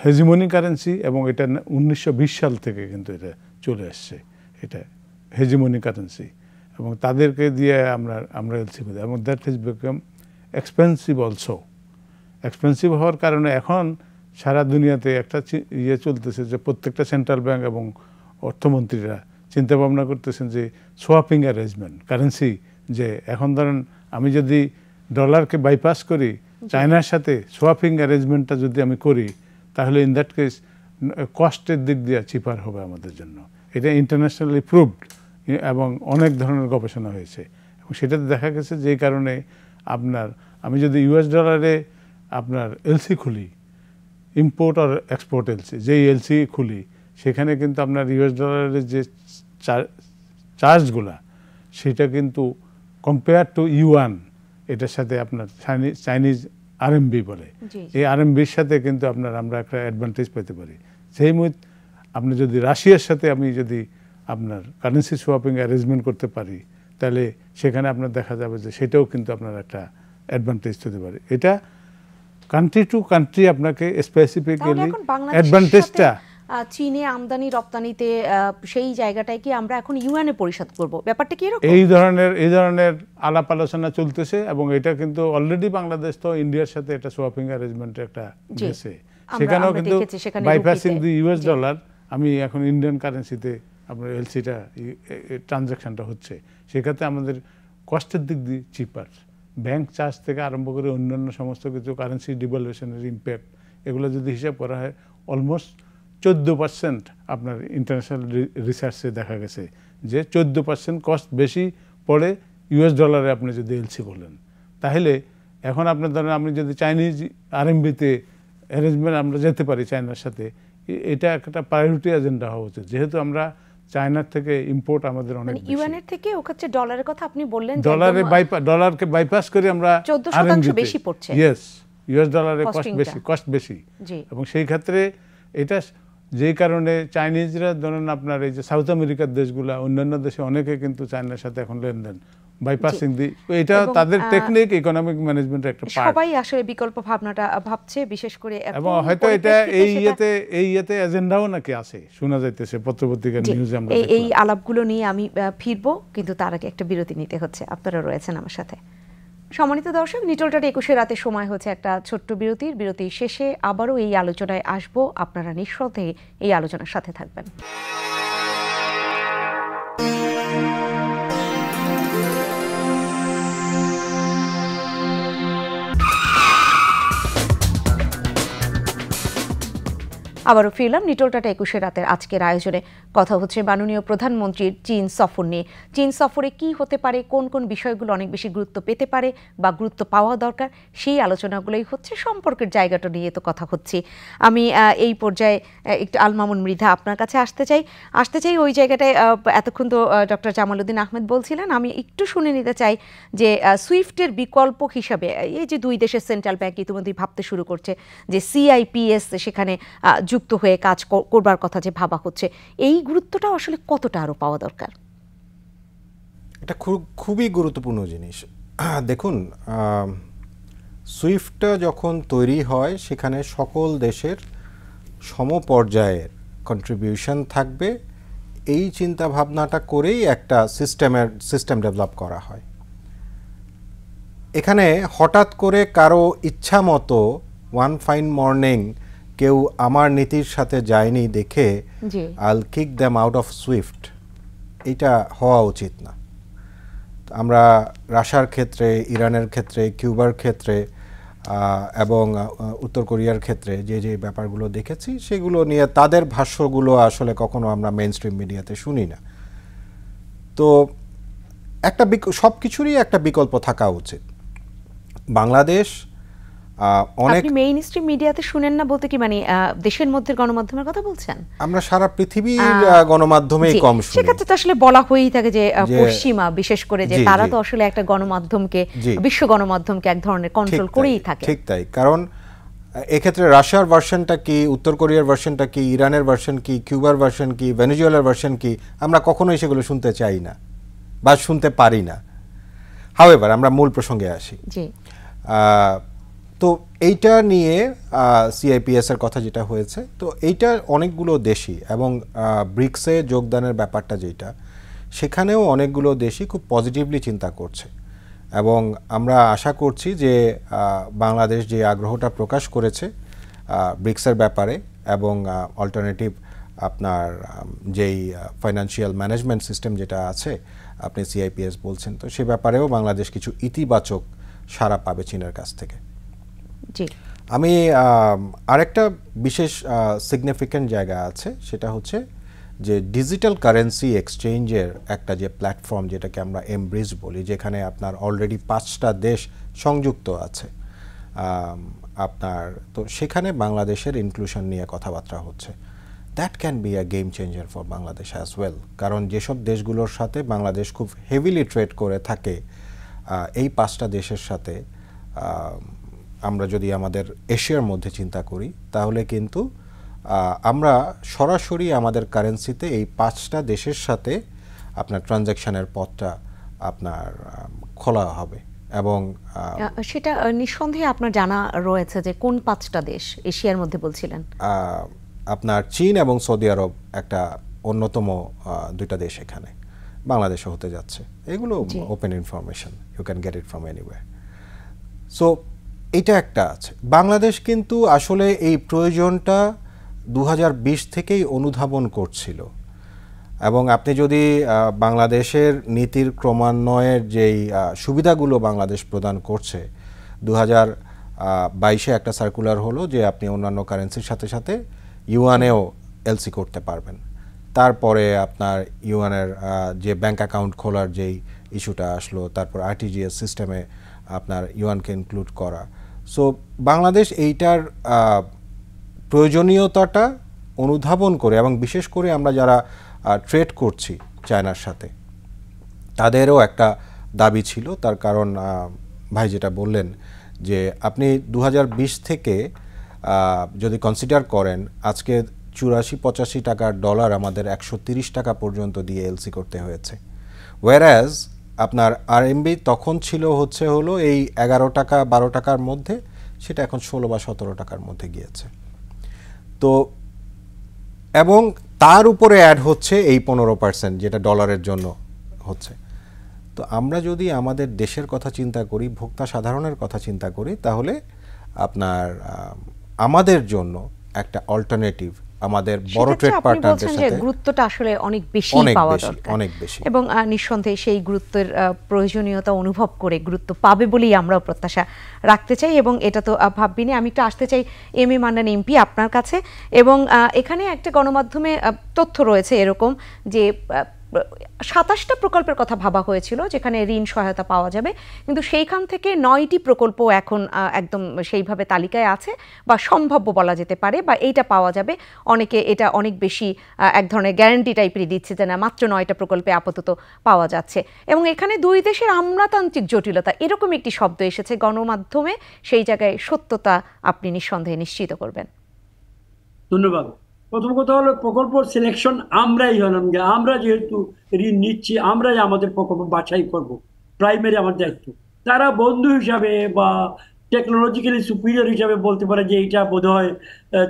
hegemony currency, এবং এটা 1920 সাল থেকে কিন্তু এটা চলে আসছে, এটা হেজিমনি কারেন্সি, এবং তাদেরকে দিয়ে আমরা এলসি করি, এবং that has become expensive also. Expensive হওয়ার কারণে এখন সারা দুনিয়াতে একটা ইয়ে চলতেছে যে প্রত্যেকটা সেন্ট্রাল ব্যাংক এবং অর্থমন্ত্রীরা চিন্তা ভাবনা করতেছেন যে সোয়াপিং অ্যারেঞ্জমেন্ট কারেন্সি, যে এখন ধরেন আমি যদি ডলারকে বাইপাস করি, চায়নার সাথে সোয়াপিং অ্যারেঞ্জমেন্টটা যদি আমি করি, তাহলে ইন দ্যাট কেস কস্টের দিক দিয়ে চিপার হবে আমাদের জন্য। এটা ইন্টারন্যাশনালি প্রুভড, এবং অনেক ধরনের গবেষণা হয়েছে, এবং সেটাতে দেখা গেছে যে কারণে আমি যদি ইউএস ডলারে আপনার এলসি খুলি, ইম্পোর্ট আর এক্সপোর্ট এলসি, যেই এলসি খুলি, সেখানে কিন্তু আপনার ইউএস ডলারের যে চার্জগুলা, সেটা কিন্তু কম্পেয়ার টু ইউয়ান, এটার সাথে আপনার চাইনিজ আরএমবি বলে, এই আরএমবির সাথে কিন্তু আমরা একটা অ্যাডভান্টেজ পেতে পারি। সেই আপনি যদি রাশিয়ার সাথে যদি আপনার কারেন্সি সোয়াপিং অ্যারেঞ্জমেন্ট করতে পারি, তাহলে সেখানে আপনার দেখা যাবে যে সেটাও কিন্তু আপনার একটা অ্যাডভান্টেজ হতে পারে। এটা কান্ট্রি টু কান্ট্রি আপনাকে স্পেসিফিক্যালি অ্যাডভান্টেজটা। চীনে আমদানি রপ্তানিতে সেই জায়গাটায় কি আমরা এখন ইউএনএ পরিশোধ করব, ব্যাপারটা কি এরকম? এই ধরনের আলাপ আলোচনা চলতেছে, এবং এটা কিন্তু অলরেডি বাংলাদেশ তো ইন্ডিয়ার সাথে এটা সোয়াপিং অ্যারেঞ্জমেন্টে একটা গেছে, সেখানেও কিন্তু বাইপাসিং দি ইউএস ডলার, আমি এখন ইন্ডিয়ান কারেন্সিতে আপনার এলসিটা ট্রানজাকশনটা হচ্ছে, সেক্ষেত্রে আমাদের কস্টের দিক দিয়ে চিপার। ব্যাংক চার্জ থেকে আরম্ভ করে অন্যান্য সমস্ত কিছু, কারেন্সি ডিভ্যালুয়েশনের ইম্প্যাক্ট, এগুলো যদি হিসাব করা হয় অলমোস্ট 14% আপনার ইন্টারন্যাশনাল রিসার্চে দেখা গেছে যে 14% কস্ট বেশি পড়ে ইউএস ডলারে আপনি যদি এলসি করলেন। তাহলে এখন আপনার ধরেন আপনি যদি চাইনিজ আরএমবিতে অ্যারেঞ্জমেন্ট আমরা যেতে পারি চায়নার সাথে, এটা একটা প্রায়োরিটি এজেন্ডা হওয়া উচিত, যেহেতু আমরা চায়নার থেকে ইম্পোর্ট আমাদের অনেক বেশি। ইউএনের থেকে ওখানে ডলারের কথা আপনি বললেন, ডলারকে বাইপাস করে আমরা 14% বেশি পড়ছে। ইয়েস, ইউএস ডলারে কস্ট বেশি, এবং সেই ক্ষেত্রে এটা যে কারণে চাইনিজরা ধরেন আপনার এই যে সাউথ আমেরিকার দেশগুলা, অন্যান্য দেশে অনেকে কিন্তু চায়নার সাথে এখন লেনদেন বাইপাসিং দি, এটা তাদের টেকনিক, ইকোনমিক ম্যানেজমেন্টের একটা পার্ট। সবাই আসলে বিকল্প ভাবনাটা ভাবছে, বিশেষ করে এবং হয়তো এটা এই ইয়েতে এজেন্ডাও নাকি আছে, শোনা যাইতেছে পত্রপত্রিকার নিউজে আমরা। এই আলাপগুলো নিয়ে আমি ফিরবো, কিন্তু তার আগে একটা বিরতি নিতে হচ্ছে। আপনারা রয়েছেন আমার সাথে। সম্মানিত দর্শক, নিটোলটার 21 রাতে সময় হচ্ছে একটা ছোট্ট বিরতির শেষে আবারও এই আলোচনায় আসবো। আপনারা নিঃসন্দেহে এই আলোচনার সাথে থাকবেন। আবারও ফিরলাম নিটোলটাটা 21 রাতের আজকের আয়োজনে। কথা হচ্ছে মাননীয় প্রধানমন্ত্রীর চীন সফর নিয়ে। চীন সফরে কি হতে পারে, কোন কোন বিষয়গুলো অনেক বেশি গুরুত্ব পেতে পারে বা গুরুত্ব পাওয়া দরকার, সেই আলোচনাগুলোই হচ্ছে। সম্পর্কের জায়গাটা নিয়ে তো কথা হচ্ছে। আমি এই পর্যায়ে একটু আলমামুন মৃধা আপনার কাছে আসতে চাই ওই জায়গাটায়। এতক্ষণ তো ডক্টর জামালউদ্দিন আহমেদ বলছিলেন, আমি একটু শুনে নিতে চাই যে সুইফটের বিকল্প হিসাবে এই যে দুই দেশের সেন্ট্রাল ব্যাংক ইতিমধ্যেই ভাবতে শুরু করছে যে সিআইপিএস সেখানে যুক্ত হয়ে কাজ করবার কথা যে ভাবা হচ্ছে, এই গুরুত্বটা আসলে কতটা আরো পাওয়া দরকার? এটা খুবই গুরুত্বপূর্ণ জিনিস। দেখুন, সুইফটটা যখন তৈরি হয় সেখানে সকল দেশের সমপর্যায়ের কন্ট্রিবিউশন থাকবে এই চিন্তা ভাবনাটা করেই একটা সিস্টেম ডেভেলপ করা হয়। এখানে হঠাৎ করে কারো ইচ্ছা মতো ওয়ান ফাইন মর্নিং কেউ আমার নীতির সাথে যায়নি দেখে আইল kick them out of Swift, এটা হওয়া উচিত না। আমরা রাশিয়ার ক্ষেত্রে, ইরানের ক্ষেত্রে, কিউবার ক্ষেত্রে এবং উত্তর কোরিয়ার ক্ষেত্রে যে যে ব্যাপারগুলো দেখেছি সেগুলো নিয়ে তাদের ভাষ্যগুলো আসলে কখনো আমরা মেইন স্ট্রিম মিডিয়াতে শুনি না। তো একটা সব কিছুরই একটা বিকল্প থাকা উচিত। বাংলাদেশ অনেক, আপনি মেইন স্ট্রিম মিডিয়াতে শুনেন না বলতে কি মানে দেশের মধ্যে গণমাধ্যমের কথা বলছেন? আমরা সারা পৃথিবীর গণমাধ্যমেই কম শুনি। সেক্ষেত্রে তো আসলে বলা হয়েই থাকে যে পশ্চিমা বিশেষ করে যে তারা তো আসলে একটা গণমাধ্যমকে, বিশ্ব গণমাধ্যমকে এক ধরনের কন্ট্রোল করেই থাকে। ঠিক তাই, কারণ এক্ষেত্রে রাশিয়ার ভার্সনটা কি, উত্তর কোরিয়ার ভার্সনটা কি, ইরানের ভার্সন কি, কিউবার ভার্সন কি, ভেনেজুয়েলার ভার্সন কি, আমরা কখনোই সেগুলো শুনতে চাই না বা শুনতে পারি না। হাউএভার, আমরা মূল প্রসঙ্গে আসি। তো এইটা নিয়ে সিআইপিএস এর কথা যেটা হয়েছে, তো এইটা অনেকগুলো দেশই এবং ব্রিক্সে যোগদানের ব্যাপারটা যেটা, সেখানেও অনেকগুলো দেশই খুব পজিটিভলি চিন্তা করছে এবং আমরা আশা করছি যে বাংলাদেশ যে আগ্রহটা প্রকাশ করেছে ব্রিক্সের ব্যাপারে এবং অল্টারনেটিভ আপনার যেই ফাইন্যান্সিয়াল ম্যানেজমেন্ট সিস্টেম যেটা আছে, আপনি সিআইপিএস বলছেন, তো সে ব্যাপারেও বাংলাদেশ কিছু ইতিবাচক সাড়া পাবে চীনের কাছ থেকে। আমি আরেকটা বিশেষ সিগনিফিক্যান্ট জায়গা আছে, সেটা হচ্ছে যে ডিজিটাল কারেন্সি এক্সচেঞ্জের একটা যে প্ল্যাটফর্ম যেটাকে আমরা এমব্রিজ বলি, যেখানে আপনার অলরেডি 5টা দেশ সংযুক্ত আছে আপনার, তো সেখানে বাংলাদেশের ইনক্লুশন নিয়ে কথাবার্তা হচ্ছে। That can be a game changer for Bangladesh as well, কারণ যেসব দেশগুলোর সাথে বাংলাদেশ খুব হেভিলি ট্রেড করে থাকে, এই 5টা দেশের সাথে আমরা যদি আমাদের এশিয়ার মধ্যে চিন্তা করি, তাহলে কিন্তু আমরা সরাসরি আমাদের কারেন্সিতে এই 5টা দেশের সাথে আপনার ট্রানজ্যাকশনের পথটা আপনার খোলা হবে এবং সেটা নিঃসন্দেহে আপনার জানা রয়েছে যে কোন 5টা দেশ এশিয়ার মধ্যে বলছিলেন? আপনার চীন এবং সৌদি আরব একটা অন্যতম 2টা দেশ এখানে বাংলাদেশে হতে যাচ্ছে। এগুলো open information, you can get it from anywhere. So এটা একটা আছে। বাংলাদেশ কিন্তু আসলে এই প্রয়োজনটা 2020 থেকেই অনুধাবন করছিল এবং আপনি যদি বাংলাদেশের নীতির ক্রমান্বয়ের যেই সুবিধাগুলো বাংলাদেশ প্রদান করছে, 2022-এ একটা সার্কুলার হলো যে আপনি অন্যান্য কারেন্সির সাথে সাথে ইউয়ানেও এলসি করতে পারবেন। তারপরে আপনার ইউয়ানের যে ব্যাংক অ্যাকাউন্ট খোলার যেই ইস্যুটা আসলো, তারপর আরটিজিএস সিস্টেমে আপনার ইউয়ানকে ইনক্লুড করা। সো বাংলাদেশ এইটার প্রয়োজনীয়তাটা অনুধাবন করে এবং বিশেষ করে আমরা যারা ট্রেড করছি চায়নার সাথে, তাদেরও একটা দাবি ছিল। তার কারণ ভাই যেটা বললেন যে আপনি 2020 থেকে যদি কনসিডার করেন, আজকে 84-85 টাকার ডলার আমাদের 130 টাকা পর্যন্ত দিয়ে এলসি করতে হয়েছে। ওয়ারাজ আপনার আরএমবি তখন ছিল হলো এই 11 টাকা 12 টাকার মধ্যে, সেটা এখন 16 বা 17 টাকার মধ্যে গিয়েছে। তো এবং তার উপরে অ্যাড হচ্ছে এই 15% যেটা ডলারের জন্য হচ্ছে। তো আমরা যদি আমাদের দেশের কথা চিন্তা করি, ভোক্তা সাধারণের কথা চিন্তা করি, তাহলে আপনার আমাদের জন্য একটা অল্টারনেটিভ আমাদের বড় ট্রেড পার্টনারদের সাথে গুরুত্বটা আসলে অনেক বেশি পাওয়া দরকার, অনেক বেশি, এবং নিঃসন্দেহে সেই গুরুত্বের প্রয়োজনীয়তা অনুভব করে গুরুত্ব পাবে বলেই আমরাও প্রত্যাশা রাখতে চাই এবং এটা তো ভাববিনি। আমি একটু আসতে চাই এম এ মান্নান এমপি আপনার কাছে, এবং এখানে একটা গণমাধ্যমে তথ্য রয়েছে এরকম যে 27টা প্রকল্পের কথা ভাবা হয়েছিল যেখানে ঋণ সহায়তা পাওয়া যাবে, কিন্তু সেইখান থেকে 9টি প্রকল্প এখন একদম সেইভাবে তালিকায় আছে বা সম্ভাব্য বলা যেতে পারে, বা এইটা পাওয়া যাবে। অনেকে এটা অনেক বেশি এক ধরনের গ্যারান্টি টাইপেরই দিচ্ছে যে না, মাত্র 9টা প্রকল্পে আপাতত পাওয়া যাচ্ছে, এবং এখানে দুই দেশের আমলাতান্ত্রিক জটিলতা এরকম একটি শব্দ এসেছে গণমাধ্যমে। সেই জায়গায় সত্যতা আপনি নিঃসন্দেহে নিশ্চিত করবেন। ধন্যবাদ। প্রথম কথা হলো প্রকল্প সিলেকশন আমরাই হলাম, যে আমরা যেহেতু ঋণ নিচ্ছি, আমরাই আমাদের প্রকল্প বাছাই করব, প্রাইমারি আমার দায়িত্ব। তারা বন্ধু হিসাবে বা টেকনোলজিক্যালি সুপিরিয়র হিসাবে বলতে পারে যে এইটা বোধহয়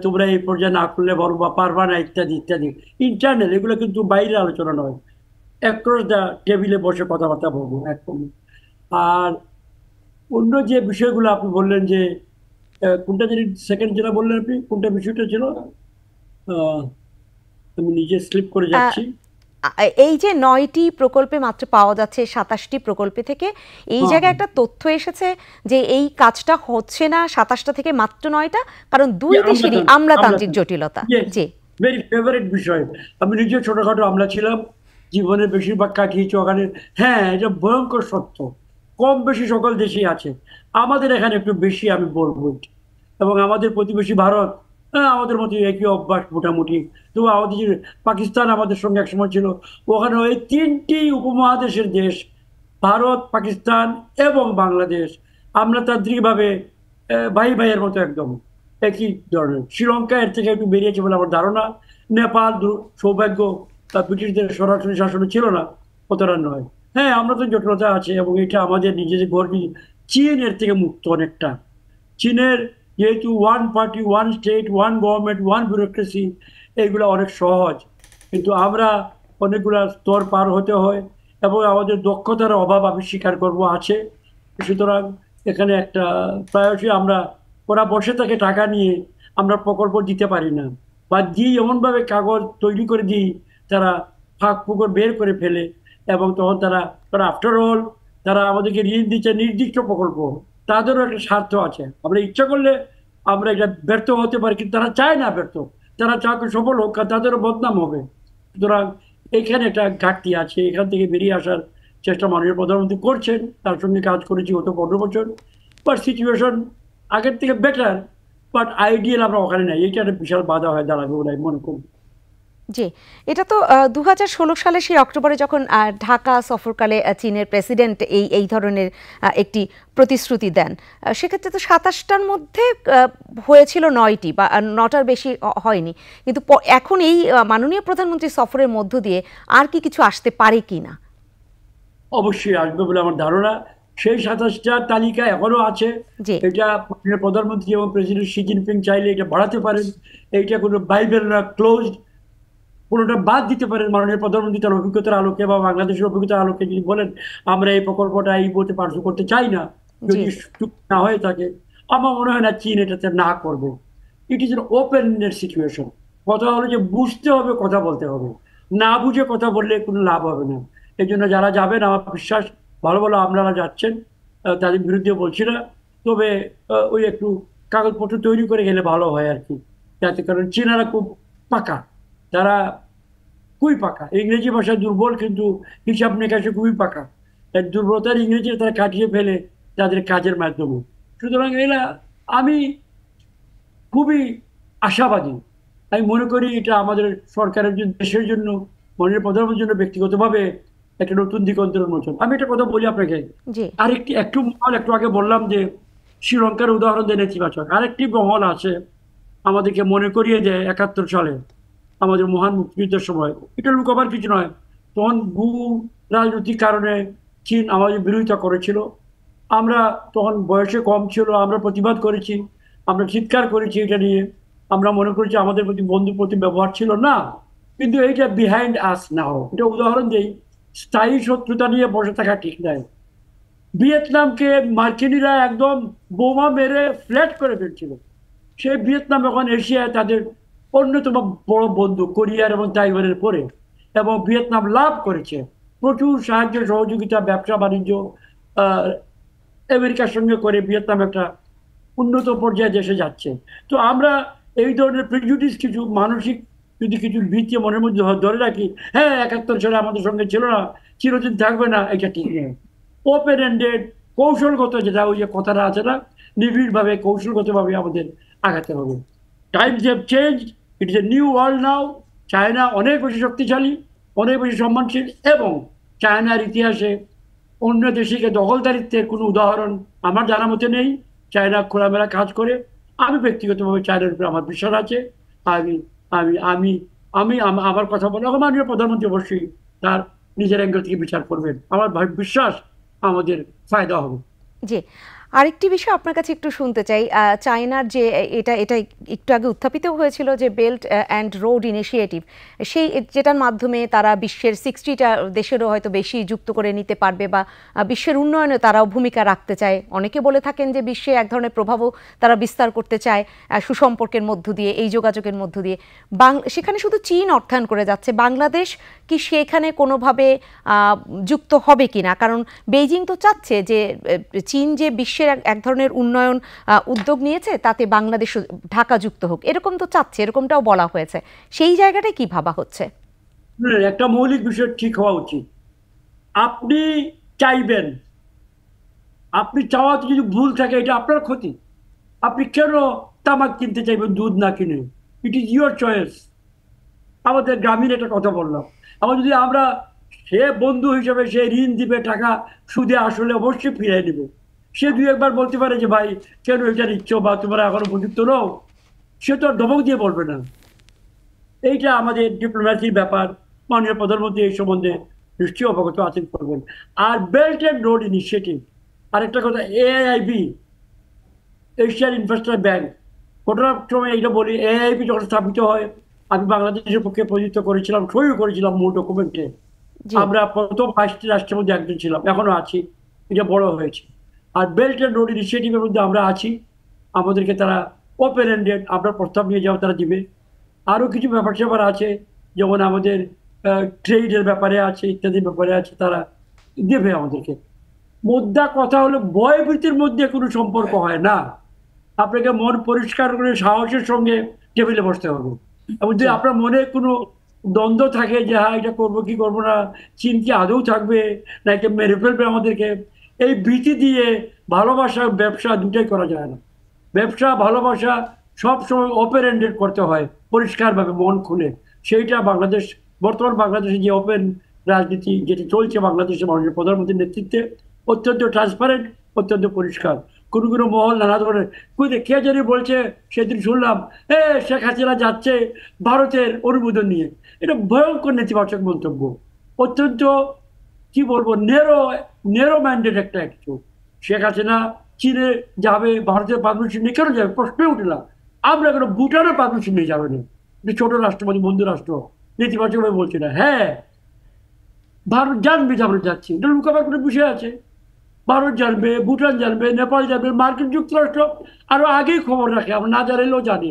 তোমরা এই পর্যায়ে না করলে বড় বা পারবা না, ইত্যাদি ইত্যাদি। ইন্টারনাল, এগুলো কিন্তু বাইরে আলোচনা নয়, অ্যাক্রস দ্য টেবিলে বসে কথাবার্তা বলবো একদম। আর অন্য যে বিষয়গুলো আপনি বললেন যে কোনটা যদি সেকেন্ড যেটা বললেন আপনি, কোনটা বিষয়টা ছিল, আমি নিজে স্লিপ করে যাচ্ছি। এই যে 9টি প্রকল্পে মাত্র পাওয়া যাচ্ছে 27টি প্রকল্পে থেকে, এই জায়গায় একটা তথ্য এসেছে যে এই কাজটা হচ্ছে না 27টা থেকে মাত্র 9টা, কারণ দুই দেশেরই আমলাতান্ত্রিক জটিলতা। জি, ভেরি ফেভারিট বিষয়। আমি নিজে ছোটখাটো আমলা ছিলাম, জীবনের বেশিরভাগ কাটিয়েছি ওখানে। হ্যাঁ, এটা ভয়ঙ্কর সত্য, কম বেশি সকল দেশেই আছে, আমাদের এখানে একটু বেশি আমি বলবো। এবং আমাদের প্রতিবেশী ভারত, হ্যাঁ আমাদের মতো একই অভ্যাস মোটামুটি। তো আমাদের যে পাকিস্তান আমাদের সঙ্গে একসময় ছিল, ওখানে ওই 3টি উপমহাদেশের দেশ ভারত, পাকিস্তান এবং বাংলাদেশ আমলাতান্ত্রিকভাবে ভাই ভাইয়ের মতো একদম একই ধরনের। শ্রীলঙ্কা এর থেকে একটু বেরিয়েছে বলে আমার ধারণা। নেপাল সৌভাগ্য ব্রিটিশদের সরাসরি শাসনে ছিল না, অতটা নয়। হ্যাঁ, আমরা তো জটিলতা আছে এবং এটা আমাদের নিজেদের গর্বী। চীন এর থেকে মুক্ত অনেকটা। চীনের যেহেতু one party, one state, one government, one bureaucracy, এইগুলো অনেক সহজ, কিন্তু আমরা অনেকগুলো স্তর পার হতে হয় এবং আমাদের দক্ষতার অভাব আমি স্বীকার করবো আছে। সুতরাং এখানে একটা প্রায়শই আমরা, ওরা বসে থাকে টাকা নিয়ে, আমরা প্রকল্প দিতে পারি না, বা দিই এমনভাবে কাগজ তৈরি করে দিই তারা ফাঁক ফুকর বের করে ফেলে, এবং তখন তারা আফটার অল তারা আমাদেরকে ঋণ দিচ্ছে নির্দিষ্ট প্রকল্প, তাদেরও একটা স্বার্থ আছে। আমরা ইচ্ছা করলে আমরা এটা ব্যর্থ হতে পারি, কিন্তু তারা চায় না ব্যর্থ, তারা চাকে সফল হোক, আর তাদেরও বদনাম হবে। সুতরাং এখানে একটা ঘাটতি আছে, এখান থেকে বেরিয়ে আসার চেষ্টা মাননীয় প্রধানমন্ত্রী করছেন, তার সঙ্গে কাজ করেছি গত 15 বছর। বাট সিচুয়েশন আগের থেকে বেটার, বাট আইডিয়াল আমরা ওখানে নাই, এইটা একটা বিশাল বাধা হয়ে দাঁড়াবে বলে আমি মনে করি। জি, এটা তো 2016 সালে সেই অক্টোবরে যখন ঢাকা সফরকালে চীনের প্রেসিডেন্ট এই ধরনের একটি প্রতিশ্রুতি দেন, সেক্ষেত্রে তো 27টার মধ্যে হয়েছিল 9টি, বা 9টার বেশি হয়নি। কিন্তু এখন এই মাননীয় প্রধানমন্ত্রী সফরের মধ্য দিয়ে আর কি কিছু আসতে পারে কি না? অবশ্যই আসবে বলে আমার ধারণা। সেই 27টার তালিকা এখনো আছে। এটা প্রধানমন্ত্রী এবং প্রেসিডেন্ট শি জিনপিং চাইলে এটা বাড়াতে পারেন। এইটা কোনো বাইবেল না, ক্লোজড, কোনোটা বাদ দিতে পারেন মাননীয় প্রধানমন্ত্রী তার অভিজ্ঞতার আলোকে বা বাংলাদেশের অভিজ্ঞতার আলোকে যদি বলেন আমরা এই প্রকল্পটা এই বইতে পার্শ্ব করতে চাই না, যদি চুক্তি না হয়ে থাকে। আমার মনে হয় না চীন এটাতে না করবে। It is an open ended situation. কথা হলো যে বুঝতে হবে, কথা বলতে হবে, না বুঝে কথা বললে কোনো লাভ হবে না। এই জন্য যারা যাবেন আমার বিশ্বাস ভালো ভালো আপনারা যাচ্ছেন, তাদের বিরুদ্ধে বলছি না, তবে ওই একটু কাগজপত্র তৈরি করে গেলে ভালো হয় আর কি, যাতে, কারণ চীনারা খুব পাকা, তারা খুবই পাকা, ইংরেজি ভাষা দুর্বল কিন্তু হিসাব নিকাশে খুবই পাকা। তাই দুর্বলতার ইংরেজি তারা কাটিয়ে ফেলে তাদের কাজের মাধ্যমে। সুতরাং এরা, আমি খুবই আশাবাদী। আমি মনে করি এটা আমাদের সরকারের জন্য, দেশের জন্য, মাননীয় প্রধানমন্ত্রীর জন্য ব্যক্তিগতভাবে একটা নতুন দিগন্তের মতন। আমি একটা কথা বলি আপনাকে, একটু মহল, একটু আগে বললাম যে শ্রীলঙ্কার উদাহরণ দেয় নেতিবাচক, আরেকটি মহল আছে আমাদেরকে মনে করিয়ে দেয় 71 সালে আমাদের মহান মুক্তিযুদ্ধের সময়। এটা লুকাবার কিছু নয়, তখন বহু রাজনৈতিক কারণে চীন আমাদের বিরোধিতা করেছিল। আমরা তখন বয়সে কম ছিল, আমরা প্রতিবাদ করেছি, আমরা চিৎকার করেছি এটা নিয়ে, আমরা মনে করেছি আমাদের প্রতি বন্ধুর প্রতি ব্যবহার ছিল না। কিন্তু এইটা বিহাইন্ড আস নাও। এটা উদাহরণ দেই, স্থায়ী শত্রুতা নিয়ে বসে থাকা ঠিক নয়। ভিয়েতনামকে মার্কিনিরা একদম বোমা মেরে ফ্ল্যাট করে ফেলছিল। সেই ভিয়েতনাম এখন এশিয়ায় তাদের অন্যতম বড় বন্ধু, কোরিয়ার এবং তাইওয়ানের পরে, এবং ভিয়েতনাম লাভ করেছে প্রচুর সাহায্য সহযোগিতা, ব্যবসা বাণিজ্য আমেরিকার সঙ্গে করে ভিয়েতনাম একটা উন্নত পর্যায়ে দেশে যাচ্ছে। তো আমরা এই ধরনের প্রেজুডিস, কিছু মানসিক যদি কিছু ভীতি মনের মধ্যে ধরে রাখি, হ্যাঁ 71 সালে আমাদের সঙ্গে ছিল না, চিরদিন থাকবে না, এটা ঠিক নেই। ওপেন এন্ডেড, কৌশলগত, যেটা ওই যে কথাটা আছে না, নিবিড়ভাবে কৌশলগতভাবে আমাদের আগাতে হবে। Times have change, it is a new world now. China অনেক বেশি শক্তিশালী, অনেক বেশি সম্মানশীল, এবং চায়নার ইতিহাসে অন্য দেশকে দখলদারিত্বের কোনো উদাহরণ আমার জানা মতে নেই। চায়না খোলামেলা কাজ করে। আমি ব্যক্তিগতভাবে চায়নার উপরে আমার বিশ্বাস আছে। আমি আমি আমি আমি আমার কথা বলে মাননীয় প্রধানমন্ত্রী অবশ্যই তার নিজের অ্যাঙ্গেল থেকে বিচার করবেন। আমার বিশ্বাস আমাদের ফায়দা হবে। জি, আরেকটি বিষয় আপনার কাছে একটু শুনতে চাই, চায়নার যে এটা একটু আগে উত্থাপিত হয়েছিল যে বেল্ট অ্যান্ড রোড ইনিশিয়েটিভ, সেই যেটার মাধ্যমে তারা বিশ্বের 60টা দেশেরও হয়তো বেশি যুক্ত করে নিতে পারবে বা বিশ্বের উন্নয়নে তারাও ভূমিকা রাখতে চায়। অনেকে বলে থাকেন যে বিশ্বে এক ধরনের প্রভাবও তারা বিস্তার করতে চায় সুসম্পর্কের মধ্য দিয়ে, এই যোগাযোগের মধ্য দিয়ে। সেখানে শুধু চীন অর্থায়ন করে যাচ্ছে, বাংলাদেশ কি সেখানে কোনোভাবে যুক্ত হবে কিনা? কারণ বেইজিং তো চাচ্ছে যে চীন যে বিশ্বের এক ধরনের উন্নয়ন উদ্যোগ নিয়েছে তাতে বাংলাদেশ, ঢাকা যুক্ত হোক, এরকম তো চাচ্ছে, এরকমটাও বলা হয়েছে। সেই জায়গাটায় কি ভাবা হচ্ছে? একটা মৌলিক বিষয় ঠিক হওয়া উচিত। আপনি চাইবেন, আপনি চাওয়াতে যদি ভুল থাকে এটা আপনার ক্ষতি। আপনি কেন তামাক কিনতে চাইবেন দুধ না কিনে? It is your choice. আমাদের গ্রামীণ একটা কথা বললাম, আবার যদি আমরা, সে বন্ধু হিসেবে সে ঋণ দিবে, টাকা সুদে আসলে অবশ্যই ফিরিয়ে নিবে। সে দুই একবার বলতে পারে যে ভাই কেন এটা নিচ্ছ বা তোমরা এখনো উপযুক্ত নও, সে তো আর ধমক দিয়ে বলবে না। এইটা আমাদের ডিপ্লোম্যাসির ব্যাপার। মাননীয় প্রধানমন্ত্রী এই সম্বন্ধে নিশ্চয়ই অবগত আছেন, করবেন। আর বেল্ট অ্যান্ড রোড ইনিশিয়েটিভ, আরেকটা কথা, এআইবি, এশিয়ান ইনফ্রাস্ট্রাকচার ব্যাংক, ঘটনার সময় এইটা বলি, এআইবি যখন স্থাপিত হয় আমি বাংলাদেশের পক্ষে প্রতিনিধিত্ব করেছিলাম, সইও করেছিলাম মূল ডকুমেন্টে। আমরা প্রথম 5টি রাষ্ট্রের মধ্যে একজন ছিলাম, এখনো আছি, এটা বড় হয়েছে। আর বেল্ট অ্যান্ড রোড ইনিশিয়েটিভের মধ্যে আমরা আছি, আমাদেরকে তারা ওপেন এন্ডেড, আমরা প্রস্তাব নিয়ে যাওয়া তারা দিবে। আরও কিছু ব্যাপার স্যাপার আছে, যেমন আমাদের ট্রেডের ব্যাপারে আছে, ইত্যাদি ব্যাপারে আছে, তারা দেবে আমাদেরকে। মুদ্রা কথা হলো ভয়ভীতির মধ্যে কোনো সম্পর্ক হয় না। আপনাকে মন পরিষ্কার করে সাহসের সঙ্গে টেবিলে বসতে হবে। এবং যদি আপনার মনে কোনো দ্বন্দ্ব থাকে যে হ্যাঁ এটা করবো কি করবো না, চীন কি আদৌ থাকবে না এটা মেরে ফেলবে আমাদেরকে, এই ভীতি দিয়ে ভালোবাসা ব্যবসা দুটাই করা যায় না। ব্যবসা ভালোবাসা সবসময় ওপেন এন্ডেড করতে হয়, পরিষ্কারভাবে মন খুলে। সেইটা বাংলাদেশ, বর্তমান বাংলাদেশে যে ওপেন রাজনীতি যেটি চলছে বাংলাদেশের মাননীয় প্রধানমন্ত্রীর নেতৃত্বে, অত্যন্ত ট্রান্সপারেন্ট, অত্যন্ত পরিষ্কার। কোনো কোনো মহল নানা ধরনের কে জানি বলছে, সেদিন শুনলাম শেখ হাসিনা যাচ্ছে ভারতের অনুমোদন নিয়ে। এটা ভয়ঙ্কর নেতিবাচক মন্তব্য, অত্যন্ত কি বলবো নেরো মাইন্ডেড একটা কিছু। শেখ হাসিনা চীনে যাবে, ভারতের পারমিশন নিয়ে কেন যাবে? প্রশ্ন উঠে না। আমরা কেন ভুটানের পারমিশন নিয়ে যাবে না? ছোট রাষ্ট্রপতি বন্ধু রাষ্ট্র, নেতিবাচকভাবে বলছে না। হ্যাঁ, ভারত জানবে যে আমরা যাচ্ছি, এটা লুকাবার কোনো বিষয় আছে? ভারত জানবে, ভুটান জানবে, নেপাল জানবে, মার্কিন যুক্তরাষ্ট্র আরো আগেই খবর রাখে, আমরা না জানলেও জানি।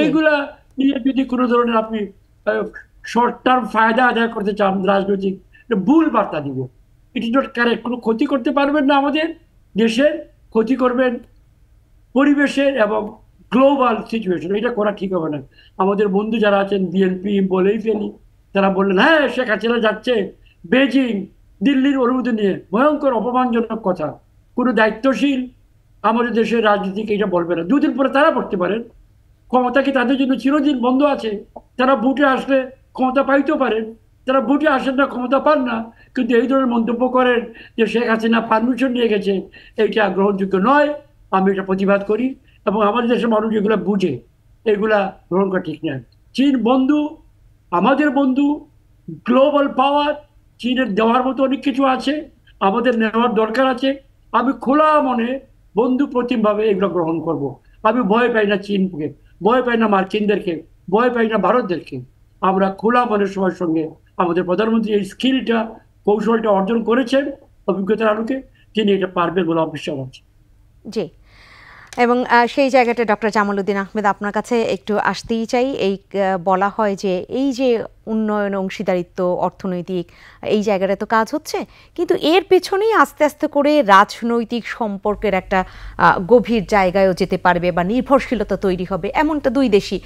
এইগুলা নিয়ে যদি কোনো ধরনের আপনি শর্ট টার্ম ফায়দা আদায় করতে চান রাজনৈতিক, ভুল বার্তা দিব। It is not correct. কোনো ক্ষতি করতে পারবেন না আমাদের দেশের, ক্ষতি করবেন পরিবেশের এবং গ্লোবাল সিচুয়েশন, এটা করা ঠিক হবে না। আমাদের বন্ধু যারা আছেন বিএনপি বলেই ফেলি, তারা বললেন হ্যাঁ শেখ হাসিনা যাচ্ছে বেজিং দিল্লির অনুমতি নিয়ে। ভয়ঙ্কর অপমানজনক কথা। কোনো দায়িত্বশীল আমাদের দেশের রাজনীতিক এটা বলবে না। দুদিন পরে তারা পড়তে পারেন, ক্ষমতা কি তাদের জন্য চিরদিন বন্ধ আছে? তারা ভোটে আসলে ক্ষমতা পাইতেও পারেন, তারা ভোটে আসেন না, ক্ষমতা পান না, কিন্তু এই ধরনের মন্তব্য করেন যে শেখ হাসিনা পারমিশন নিয়ে গেছে, এইটা গ্রহণযোগ্য নয়। আমি এটা প্রতিবাদ করি এবং আমাদের দেশের মানুষ এগুলো বুঝে এগুলা গ্রহণ করা ঠিক নয়। চীন বন্ধু, আমাদের বন্ধু, গ্লোবাল পাওয়ার। চীনের দেওয়ার মতো অনেক কিছু আছে, আমাদের নেওয়ার দরকার আছে। আমি খোলা মনে বন্ধু প্রতিমভাবে এগুলো গ্রহণ করব। আমি ভয় পাই না চীনকে, ভয় পাই না মার্কিনদেরকে, ভয় পাই না ভারতদেরকে। আমরা খোলা মনের সবার সঙ্গে, আমাদের প্রধানমন্ত্রী এই স্কিলটা, কৌশলটা অর্জন করেছেন অভিজ্ঞতার আলোকে, তিনি এটা পারবেন বলে বিশ্বাস আছে। জি, এবং সেই জায়গাটা ডক্টর জামাল উদ্দিন আহমেদ আপনার কাছে একটু আসতেই চাই। এই বলা হয় যে এই যে উন্নয়ন, অংশীদারিত্ব, অর্থনৈতিক এই জায়গাটা তো কাজ হচ্ছে, কিন্তু এর পেছনেই আস্তে আস্তে করে রাজনৈতিক সম্পর্কের একটা গভীর জায়গায়ও যেতে পারবে বা নির্ভরশীলতা তৈরি হবে, এমনটা দুই দেশই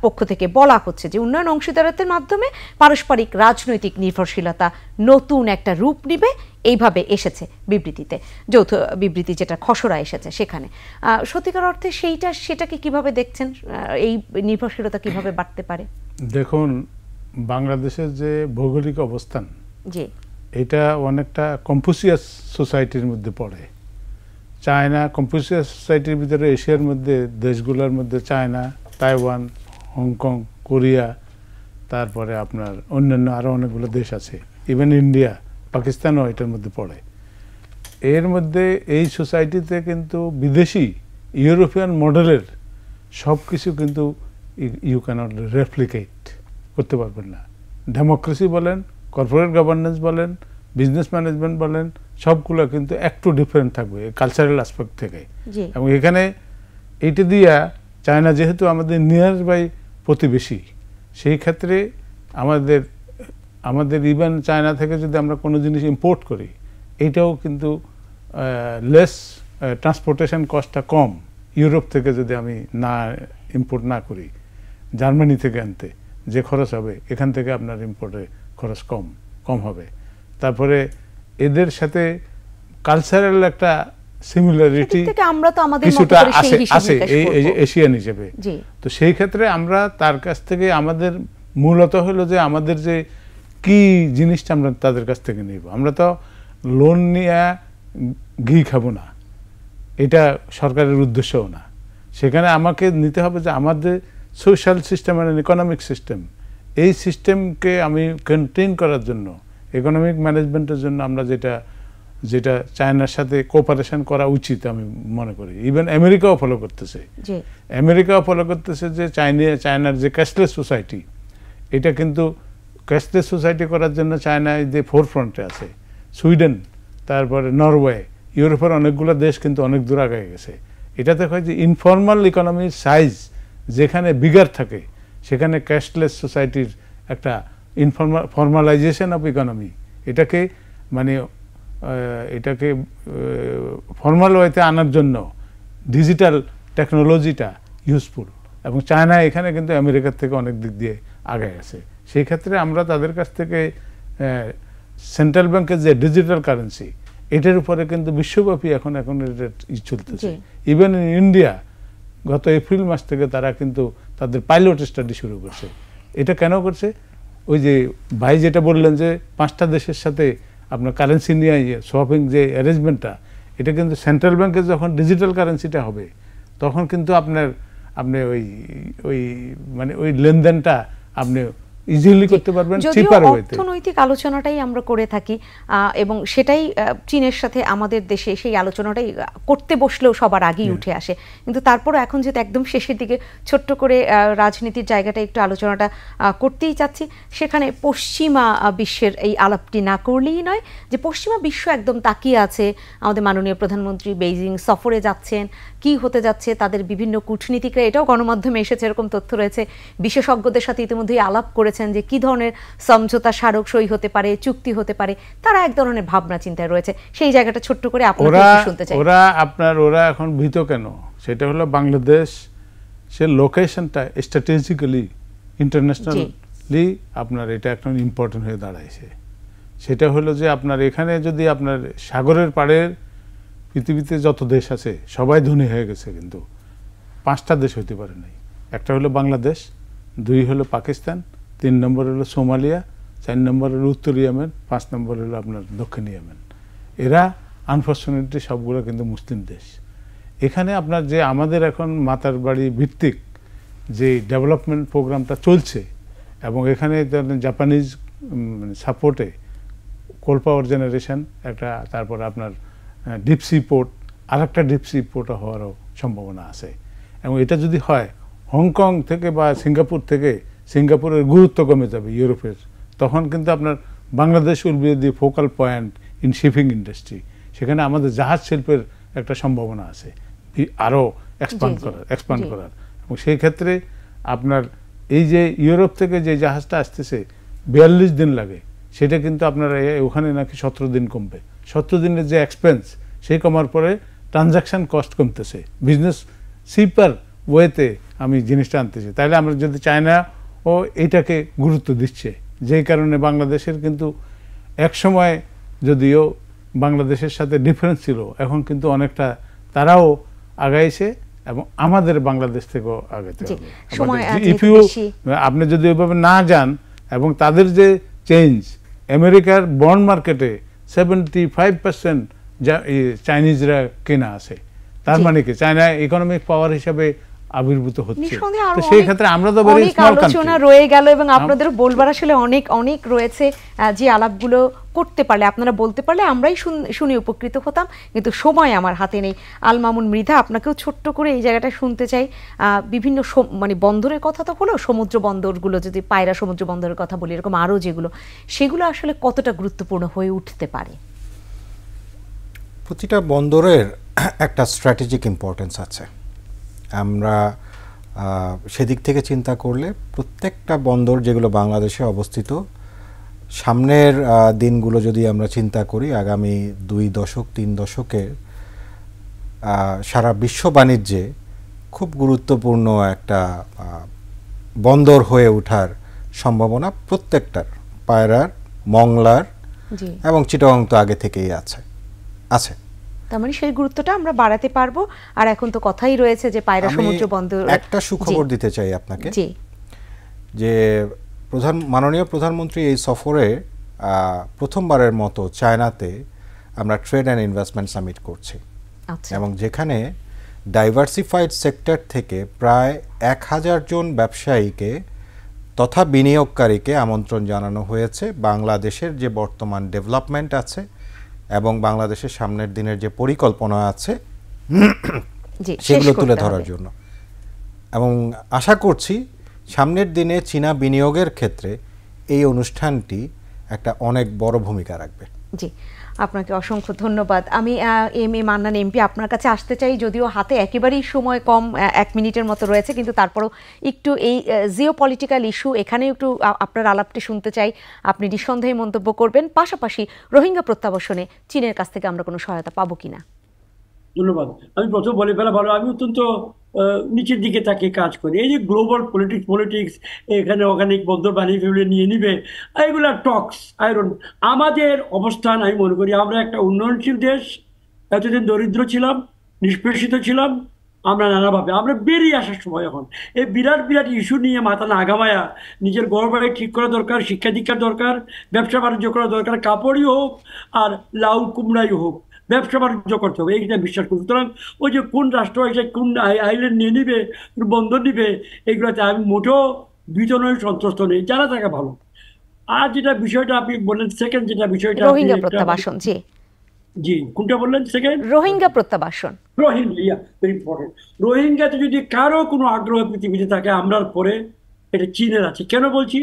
পক্ষ থেকে বলা হচ্ছে যে উন্নয়ন অংশীদারিত্বের মাধ্যমে পারস্পরিক রাজনৈতিক নির্ভরশীলতা নতুন একটা রূপ নিবে। এইভাবে এসেছে বিবৃতিতে, যৌথ বিবৃতি যেটা খসড়া এসেছে সেখানে। সত্যিকার অর্থে সেটাকে কিভাবে দেখছেন? এই নির্ভরশীলতা কিভাবে বাড়তে পারে? দেখুন, বাংলাদেশের যে ভৌগোলিক অবস্থান, জি, এটা অনেকটা কনফুসিয়াস সোসাইটির মধ্যে পড়ে। চায়না কনফুসিয়াস সোসাইটির ভিতরে এশিয়ার মধ্যে দেশগুলোর মধ্যে চায়না, তাইওয়ান, হংকং, কোরিয়া, তারপরে আপনার অন্যান্য আরও অনেকগুলো দেশ আছে, ইভেন ইন্ডিয়া, পাকিস্তানও এটার মধ্যে পড়ে। এর মধ্যে এই সোসাইটিতে কিন্তু বিদেশি ইউরোপিয়ান মডেলের সব কিছু কিন্তু ইউ ক্যানট রেপ্লিকেট করতে পারবেন না। ডেমোক্রেসি বলেন, কর্পোরেট গভর্নেন্স বলেন, বিজনেস ম্যানেজমেন্ট বলেন, সবগুলো কিন্তু একটু ডিফারেন্ট থাকবে কালচারাল অ্যাসপেক্ট থেকে। এবং এখানে এইটা দিয়া চায়না যেহেতু আমাদের নিয়ার বাই প্রতিবেশী, সেই ক্ষেত্রে আমাদের ইভেন চায়না থেকে যদি আমরা কোনো জিনিস ইম্পোর্ট করি, এইটাও কিন্তু লেস ট্রান্সপোর্টেশন কস্টটা কম ইউরোপ থেকে যদি আমি না ইম্পোর্ট না করি। জার্মানি থেকে আনতে যে খরচ হবে, এখান থেকে আপনার ইম্পোর্টে খরচ কম হবে। তারপরে এদের সাথে কালচারাল একটা সিমিলারিটি কিছুটা আছে এই এশিয়ান হিসেবে। তো সেই ক্ষেত্রে আমরা তার কাছ থেকে আমাদের মূলত হলো যে আমাদের যে কি জিনিসটা আমরা তাদের কাছ থেকে নিব। আমরা তো লোন নিয়ে ঘি খাবো না, এটা সরকারের উদ্দেশ্যও না। সেখানে আমাকে নিতে হবে যে আমাদের social system and economic system, এই সিস্টেমকে আমি কন্টেইন করার জন্য, ইকোনমিক ম্যানেজমেন্টের জন্য আমরা যেটা চায়নার সাথে কোঅপারেশন করা উচিত আমি মনে করি। ইভেন আমেরিকাও ফলো করতেছে যে চায়নার যে ক্যাশলেস সোসাইটি, এটা কিন্তু ক্যাশলেস সোসাইটি করার জন্য চায়না যে ফোরফ্রন্টে আছে। সুইডেন, তারপরে নরওয়ে, ইউরোপের অনেকগুলো দেশ কিন্তু অনেক দূর আগে গেছে। এটাতে হয় যে ইনফর্মাল ইকোনমির সাইজ যেখানে বিগার থাকে, সেখানে ক্যাশলেস সোসাইটির একটা ফর্মালাইজেশন অফ ইকোনমি, এটাকে ফর্মাল ওয়েতে আনার জন্য ডিজিটাল টেকনোলজিটা ইউজফুল। এবং চায়না এখানে কিন্তু আমেরিকার থেকে অনেক দিক দিয়ে আগে গেছে। সেই ক্ষেত্রে আমরা তাদের কাছ থেকে সেন্ট্রাল ব্যাংকের যে ডিজিটাল কারেন্সি, এটার উপরে কিন্তু বিশ্বব্যাপী এখন এটা চলতেছে। ইভেন ইন ইন্ডিয়া গত এপ্রিল মাস থেকে তারা কিন্তু তাদের পাইলট স্টাডি শুরু করছে। এটা কেন করছে? ওই যে ভাই যেটা বললেন যে 5টা দেশের সাথে আপনার কারেন্সি নিয়ে সোয়াপিং যে অ্যারেঞ্জমেন্টটা, এটা কিন্তু সেন্ট্রাল ব্যাংকের যখন ডিজিটাল কারেন্সিটা হবে, তখন কিন্তু আপনি ওই লেনদেনটা আপনি ইজিলি করতে পারবেন চিপার ওয়েতে। অর্থনৈতিক আলোচনাটাই আমরা করে থাকি এবং সেটাই চীনের সাথে আমাদের দেশে সেই আলোচনাটাই করতে বসলেও সবার আগেই উঠে আসে। কিন্তু তারপরও এখন যেহেতু একদম শেষের দিকে ছোট্ট করে রাজনীতির জায়গাটা একটু আলোচনাটা করতেই চাচ্ছি, সেখানে পশ্চিমা বিশ্বের এই আলাপটি না করলেই নয় যে পশ্চিমা বিশ্ব একদম তাকিয়ে আছে। আমাদের মাননীয় প্রধানমন্ত্রী বেইজিং সফরে যাচ্ছেন, কি হতে যাচ্ছে, তাদের বিভিন্ন কূটনীতিকরা, এটাও গণমাধ্যমে এসেছে, এরকম তথ্য রয়েছে, বিশেষজ্ঞদের সাথে ইতিমধ্যেই আলাপ করেছেন যে কি ধরনের সমঝোতা স্মারক সই হতে পারে, চুক্তি হতে পারে। তারা এক ধরনের ভাবনা চিন্তায় রয়েছে। সেই জায়গাটা ছোট্ট করে আপনারা শুনতে চাই। ওরা এখন ভীত কেন? সেটা হলো বাংলাদেশ সে লোকেশনটা স্ট্র্যাটেজিক্যালি ইন্টারন্যাশনালি আপনার এটা এখন ইম্পর্টেন্ট হয়ে দাঁড়াইছে। সেটা হলো যে আপনার এখানে যদি আপনার সাগরের পাড়ের পৃথিবীতে যত দেশ আছে সবাই ধনী হয়ে গেছে, কিন্তু 5টা দেশ হতে পারে নাই। একটা হলো বাংলাদেশ, 2 হলো পাকিস্তান, 3 নম্বর হলো সোমালিয়া, 4 নম্বর হলো উত্তর ইয়েমেন, 5 নম্বর হলো আপনার দক্ষিণ ইয়েমেন। এরা আনফর্চুনেটলি সবগুলো কিন্তু মুসলিম দেশ। এখানে আপনার যে আমাদের এখন মাতার বাড়ি ভিত্তিক যে ডেভেলপমেন্ট প্রোগ্রামটা চলছে, এবং এখানে জাপানিজ সাপোর্টে কোল পাওয়ার জেনারেশন একটা, তারপর আপনার ডিপসি পোর্ট, আর একটা ডিপসি পোর্টও হওয়ারও সম্ভাবনা আছে। এবং এটা যদি হয় হংকং থেকে বা সিঙ্গাপুর থেকে, সিঙ্গাপুরের গুরুত্ব কমে যাবে ইউরোপের, তখন কিন্তু আপনার Bangladesh will be the focal point in shipping industry. সেখানে আমাদের জাহাজ শিল্পের একটা সম্ভাবনা আছে আরও এক্সপান্ড করার। এবং সেই ক্ষেত্রে আপনার এই যে ইউরোপ থেকে যে জাহাজটা আসতেছে 42 দিন লাগে, সেটা কিন্তু আপনার ওখানে নাকি 17 দিন কমবে। 17 দিনের যে এক্সপেন্স, সেই কমার পরে ট্রানজাকশান কস্ট কমতেছে, বিজনেস সিপার ওয়েতে আমি জিনিসটা আনতেছি। তাহলে আমরা যদি চায়না ও এইটাকে গুরুত্ব দিচ্ছে, যেই কারণে বাংলাদেশের কিন্তু একসময় যদিও বাংলাদেশের সাথে ডিফারেন্স ছিল, এখন কিন্তু অনেকটা তারাও আগাইছে এবং আমাদের বাংলাদেশ থেকেও আগাইতে হবে। আপনি যদি ওইভাবে না যান, এবং তাদের যে চেঞ্জ, আমেরিকার বন্ড মার্কেটে 75% চাইনিজরা কেনা আছে। তার মানে কি চায়না ইকোনমিক পাওয়ার হিসাবে আবির্ভূত হচ্ছে। নিঃসন্দেহে তো সেই ক্ষেত্রে আমরা তো ভেরি স্মল কান্ট্রি, আলোচনা রয়ে গেল এবং আপনাদের বলবার আসলে অনেক অনেক রয়েছে, যে আলাপগুলো করতে পারলে, আপনারা বলতে পারলে আমরাই শুনে উপকৃত হতাম, কিন্তু সময় আমার হাতে নেই। আল মামুন মৃধা, আপনাকেও ছোট্ট করে এই জায়গাটা শুনতে চাই। বিভিন্ন মানে বন্দরের কথা তো হলো, সমুদ্র বন্দরগুলো, যদি পায়রা সমুদ্র বন্দরের কথা বলি, এরকম আরও যেগুলো, সেগুলো আসলে কতটা গুরুত্বপূর্ণ হয়ে উঠতে পারে? প্রতিটা বন্দরের একটা স্ট্র্যাটেজিক ইম্পর্টেন্স আছে। আমরা সেদিক থেকে চিন্তা করলে প্রত্যেকটা বন্দর যেগুলো বাংলাদেশে অবস্থিত, সামনের দিনগুলো যদি আমরা চিন্তা করি, আগামী 2 দশক 3 দশকের সারা বিশ্ব বাণিজ্যে খুব গুরুত্বপূর্ণ একটা বন্দর হয়ে ওঠার সম্ভাবনা প্রত্যেকটার, পায়রার, মংলার এবং চিটাগং তো আগে থেকেই আছে। তার মানে সেই গুরুত্বটা আমরা বাড়াতে পারবো। আর এখন তো কথাই রয়েছে যে পায়রা সমুদ্র বন্দর, একটা সুখবর দিতে চাই আপনাকে, যে মাননীয় প্রধানমন্ত্রী এই সফরে প্রথমবারের মতো চায়নাতে আমরা ট্রেড অ্যান্ড ইনভেস্টমেন্ট সামিট করছি, এবং যেখানে ডাইভার্সিফাইড সেক্টর থেকে প্রায় 1000 জন ব্যবসায়ীকে তথা বিনিয়োগকারীকে আমন্ত্রণ জানানো হয়েছে বাংলাদেশের যে বর্তমান ডেভেলপমেন্ট আছে এবং বাংলাদেশের সামনের দিনের যে পরিকল্পনা আছে সেগুলো তুলে ধরার জন্য। এবং আশা করছি সামনের দিনে চীনা বিনিয়োগের ক্ষেত্রে এই অনুষ্ঠানটি একটা অনেক বড় ভূমিকা রাখবে। জি, আপনাকে অসংখ্য ধন্যবাদ। আমি এম এ মান্নান এমপি আপনার কাছে আসতে চাই, যদিও হাতে একেবারেই সময় কম, 1 মিনিটের মতো রয়েছে, কিন্তু তারপরও একটু এই জিও পলিটিক্যাল ইস্যু, এখানে একটু আপনার আলাপটি শুনতে চাই। আপনি নিঃসন্দেহে মন্তব্য করবেন, পাশাপাশি রোহিঙ্গা প্রত্যাবাসনে চীনের কাছ থেকে আমরা কোনো সহায়তা পাবো কিনা। ধন্যবাদ। আমি প্রথম বলে ফেলা ভালো, আমি অত্যন্ত নিচের দিকে তাকিয়ে কাজ করি। এই যে গ্লোবাল পলিটিক্স এখানে ওখানে বন্দর বানিয়ে ফেলে নিয়ে নিবে, এগুলা টক্স আয়রন। আমাদের অবস্থান আমি মনে করি আমরা একটা উন্নয়নশীল দেশ, এতদিন দরিদ্র ছিলাম, নিষ্পেষিত ছিলাম, আমরা নানাভাবে আমরা বেরিয়ে আসার সময় এখন এই বিরাট বিরাট ইস্যু নিয়ে মাথা না আগামায়া নিজের ঘর বাড়ি ঠিক করা দরকার, শিক্ষা দীক্ষার দরকার, ব্যবসা বাণিজ্য করা দরকার, কাপড়ই হোক আর লাউ কুমড়াই হোক, ব্যবসা বাণিজ্য করতে হবে, এইটা বিশ্বাস করি। সুতরাং ওই যে কোন রাষ্ট্র এসে কোন আইল্যান্ড নিয়ে নিবে, বন্দর নিবে, এগুলোতে আমি মোটেও ভীত নই, সন্তুষ্ট নেই, জানা থাকা ভালো। আর যেটা বিষয়টা আপনি বললেন, সেকেন্ড যেটা বিষয়টা রোহিঙ্গা প্রত্যাবাসন, জি কোনটা বললেন সেকেন্ড? রোহিঙ্গা প্রত্যাবাসন। Rohingya very important. রোহিঙ্গাতে যদি কারো কোনো আগ্রহ পৃথিবীতে থাকে আমরার পরে, এটা চীনের আছে। কেন বলছি?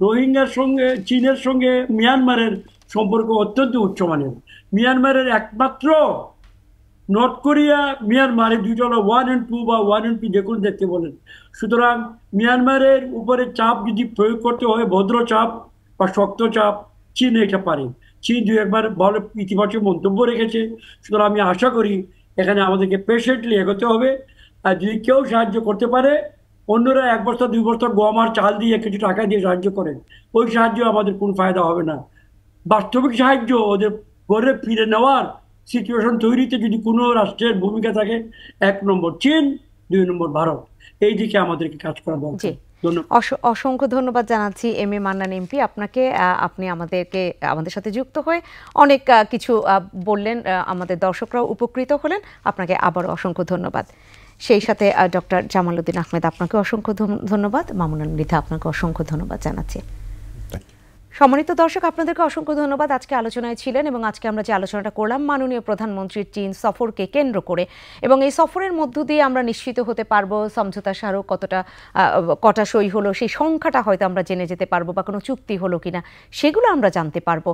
রোহিঙ্গার সঙ্গে চীনের সঙ্গে মিয়ানমারের সম্পর্ক অত্যন্ত উচ্চমানের। মিয়ানমারের একমাত্র নর্থ কোরিয়া মিয়ানমারের দুইটা হলো 1 and 2 বা 1 and 2 দেখুন দেখতে বলেন। সুতরাং মিয়ানমারের উপরে চাপ যদি প্রয়োগ করতে হয়, ভদ্র চাপ বা শক্ত চাপ, চীন এটা পারে। চীন 2-1 ভালো ইতিবাচক মন্তব্য রেখেছে। সুতরাং আমি আশা করি এখানে আমাদেরকে পেশেন্টলি এগোতে হবে। আর যদি কেউ সাহায্য করতে পারে, অন্যরা 1 বস্তা 2 বস্তা গম আর চাল দিয়ে কিছু টাকা দিয়ে সাহায্য করেন, ওই সাহায্য আমাদের কোনো ফায়দা হবে না। বাস্তবিক সাহায্য ওদের ঘরে ফিরে নেওয়ার সিচুয়েশন তৈরিতে যদি কোনো রাষ্ট্রের ভূমিকা থাকে, 1 নম্বর চীন, 2 নম্বর ভারত, এই দিকে আমাদেরকে কাজ করা দরকার। অসংখ্য ধন্যবাদ জানাচ্ছি এম এ মান্নান এমপি আপনাকে। আপনি আমাদের সাথে যুক্ত হয়ে অনেক কিছু বললেন, আমাদের দর্শকরাও উপকৃত হলেন। আপনাকে আবারও অসংখ্য ধন্যবাদ। সেই সাথে ডক্টর জামাল উদ্দিন আহমেদ, আপনাকে অসংখ্য ধন্যবাদ। মামুনুল মৃধা, আপনাকে অসংখ্য ধন্যবাদ জানাচ্ছি। সম্মানিত দর্শক, আপনাদেরকে অসংখ্য ধন্যবাদ। আজকে আলোচনায় ছিলেন এবং আজকে আমরা যে আলোচনাটা করলাম মাননীয় প্রধানমন্ত্রীর চীন সফরকে কেন্দ্র করে, এবং এই সফরের মধ্য দিয়ে আমরা নিশ্চিত হতে পারবো সমঝোতা স্মারক কটা সই হলো, সেই সংখ্যাটা হয়তো আমরা জেনে যেতে পারবো, বা কোনো চুক্তি হলো কিনা সেগুলো আমরা জানতে পারবো,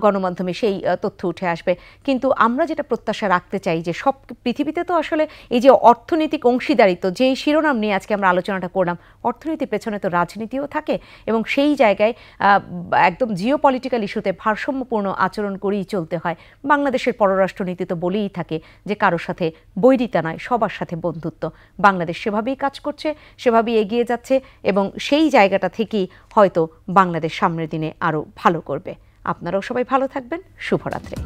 গণমাধ্যমে সেই তথ্য উঠে আসবে। কিন্তু আমরা যেটা প্রত্যাশা রাখতে চাই যে সব পৃথিবীতে তো আসলে এই যে অর্থনৈতিক অংশীদারিত্ব, যেই শিরোনাম নিয়ে আজকে আমরা আলোচনাটা করলাম, অর্থনীতির পেছনে তো রাজনীতিও থাকে, এবং সেই জায়গায় একদম জিও পলিটিক্যাল ইস্যুতে ভারসাম্যপূর্ণ আচরণ করেই চলতে হয়। বাংলাদেশের পররাষ্ট্রনীতি তো বলেই থাকে যে কারোর সাথে বৈরিতা নয়, সবার সাথে বন্ধুত্ব। বাংলাদেশ সেভাবেই কাজ করছে, সেভাবেই এগিয়ে যাচ্ছে, এবং সেই জায়গাটা থেকেই হয়তো বাংলাদেশ সামনের দিনে আরও ভালো করবে। আপনারাও সবাই ভালো থাকবেন। শুভরাত্রি।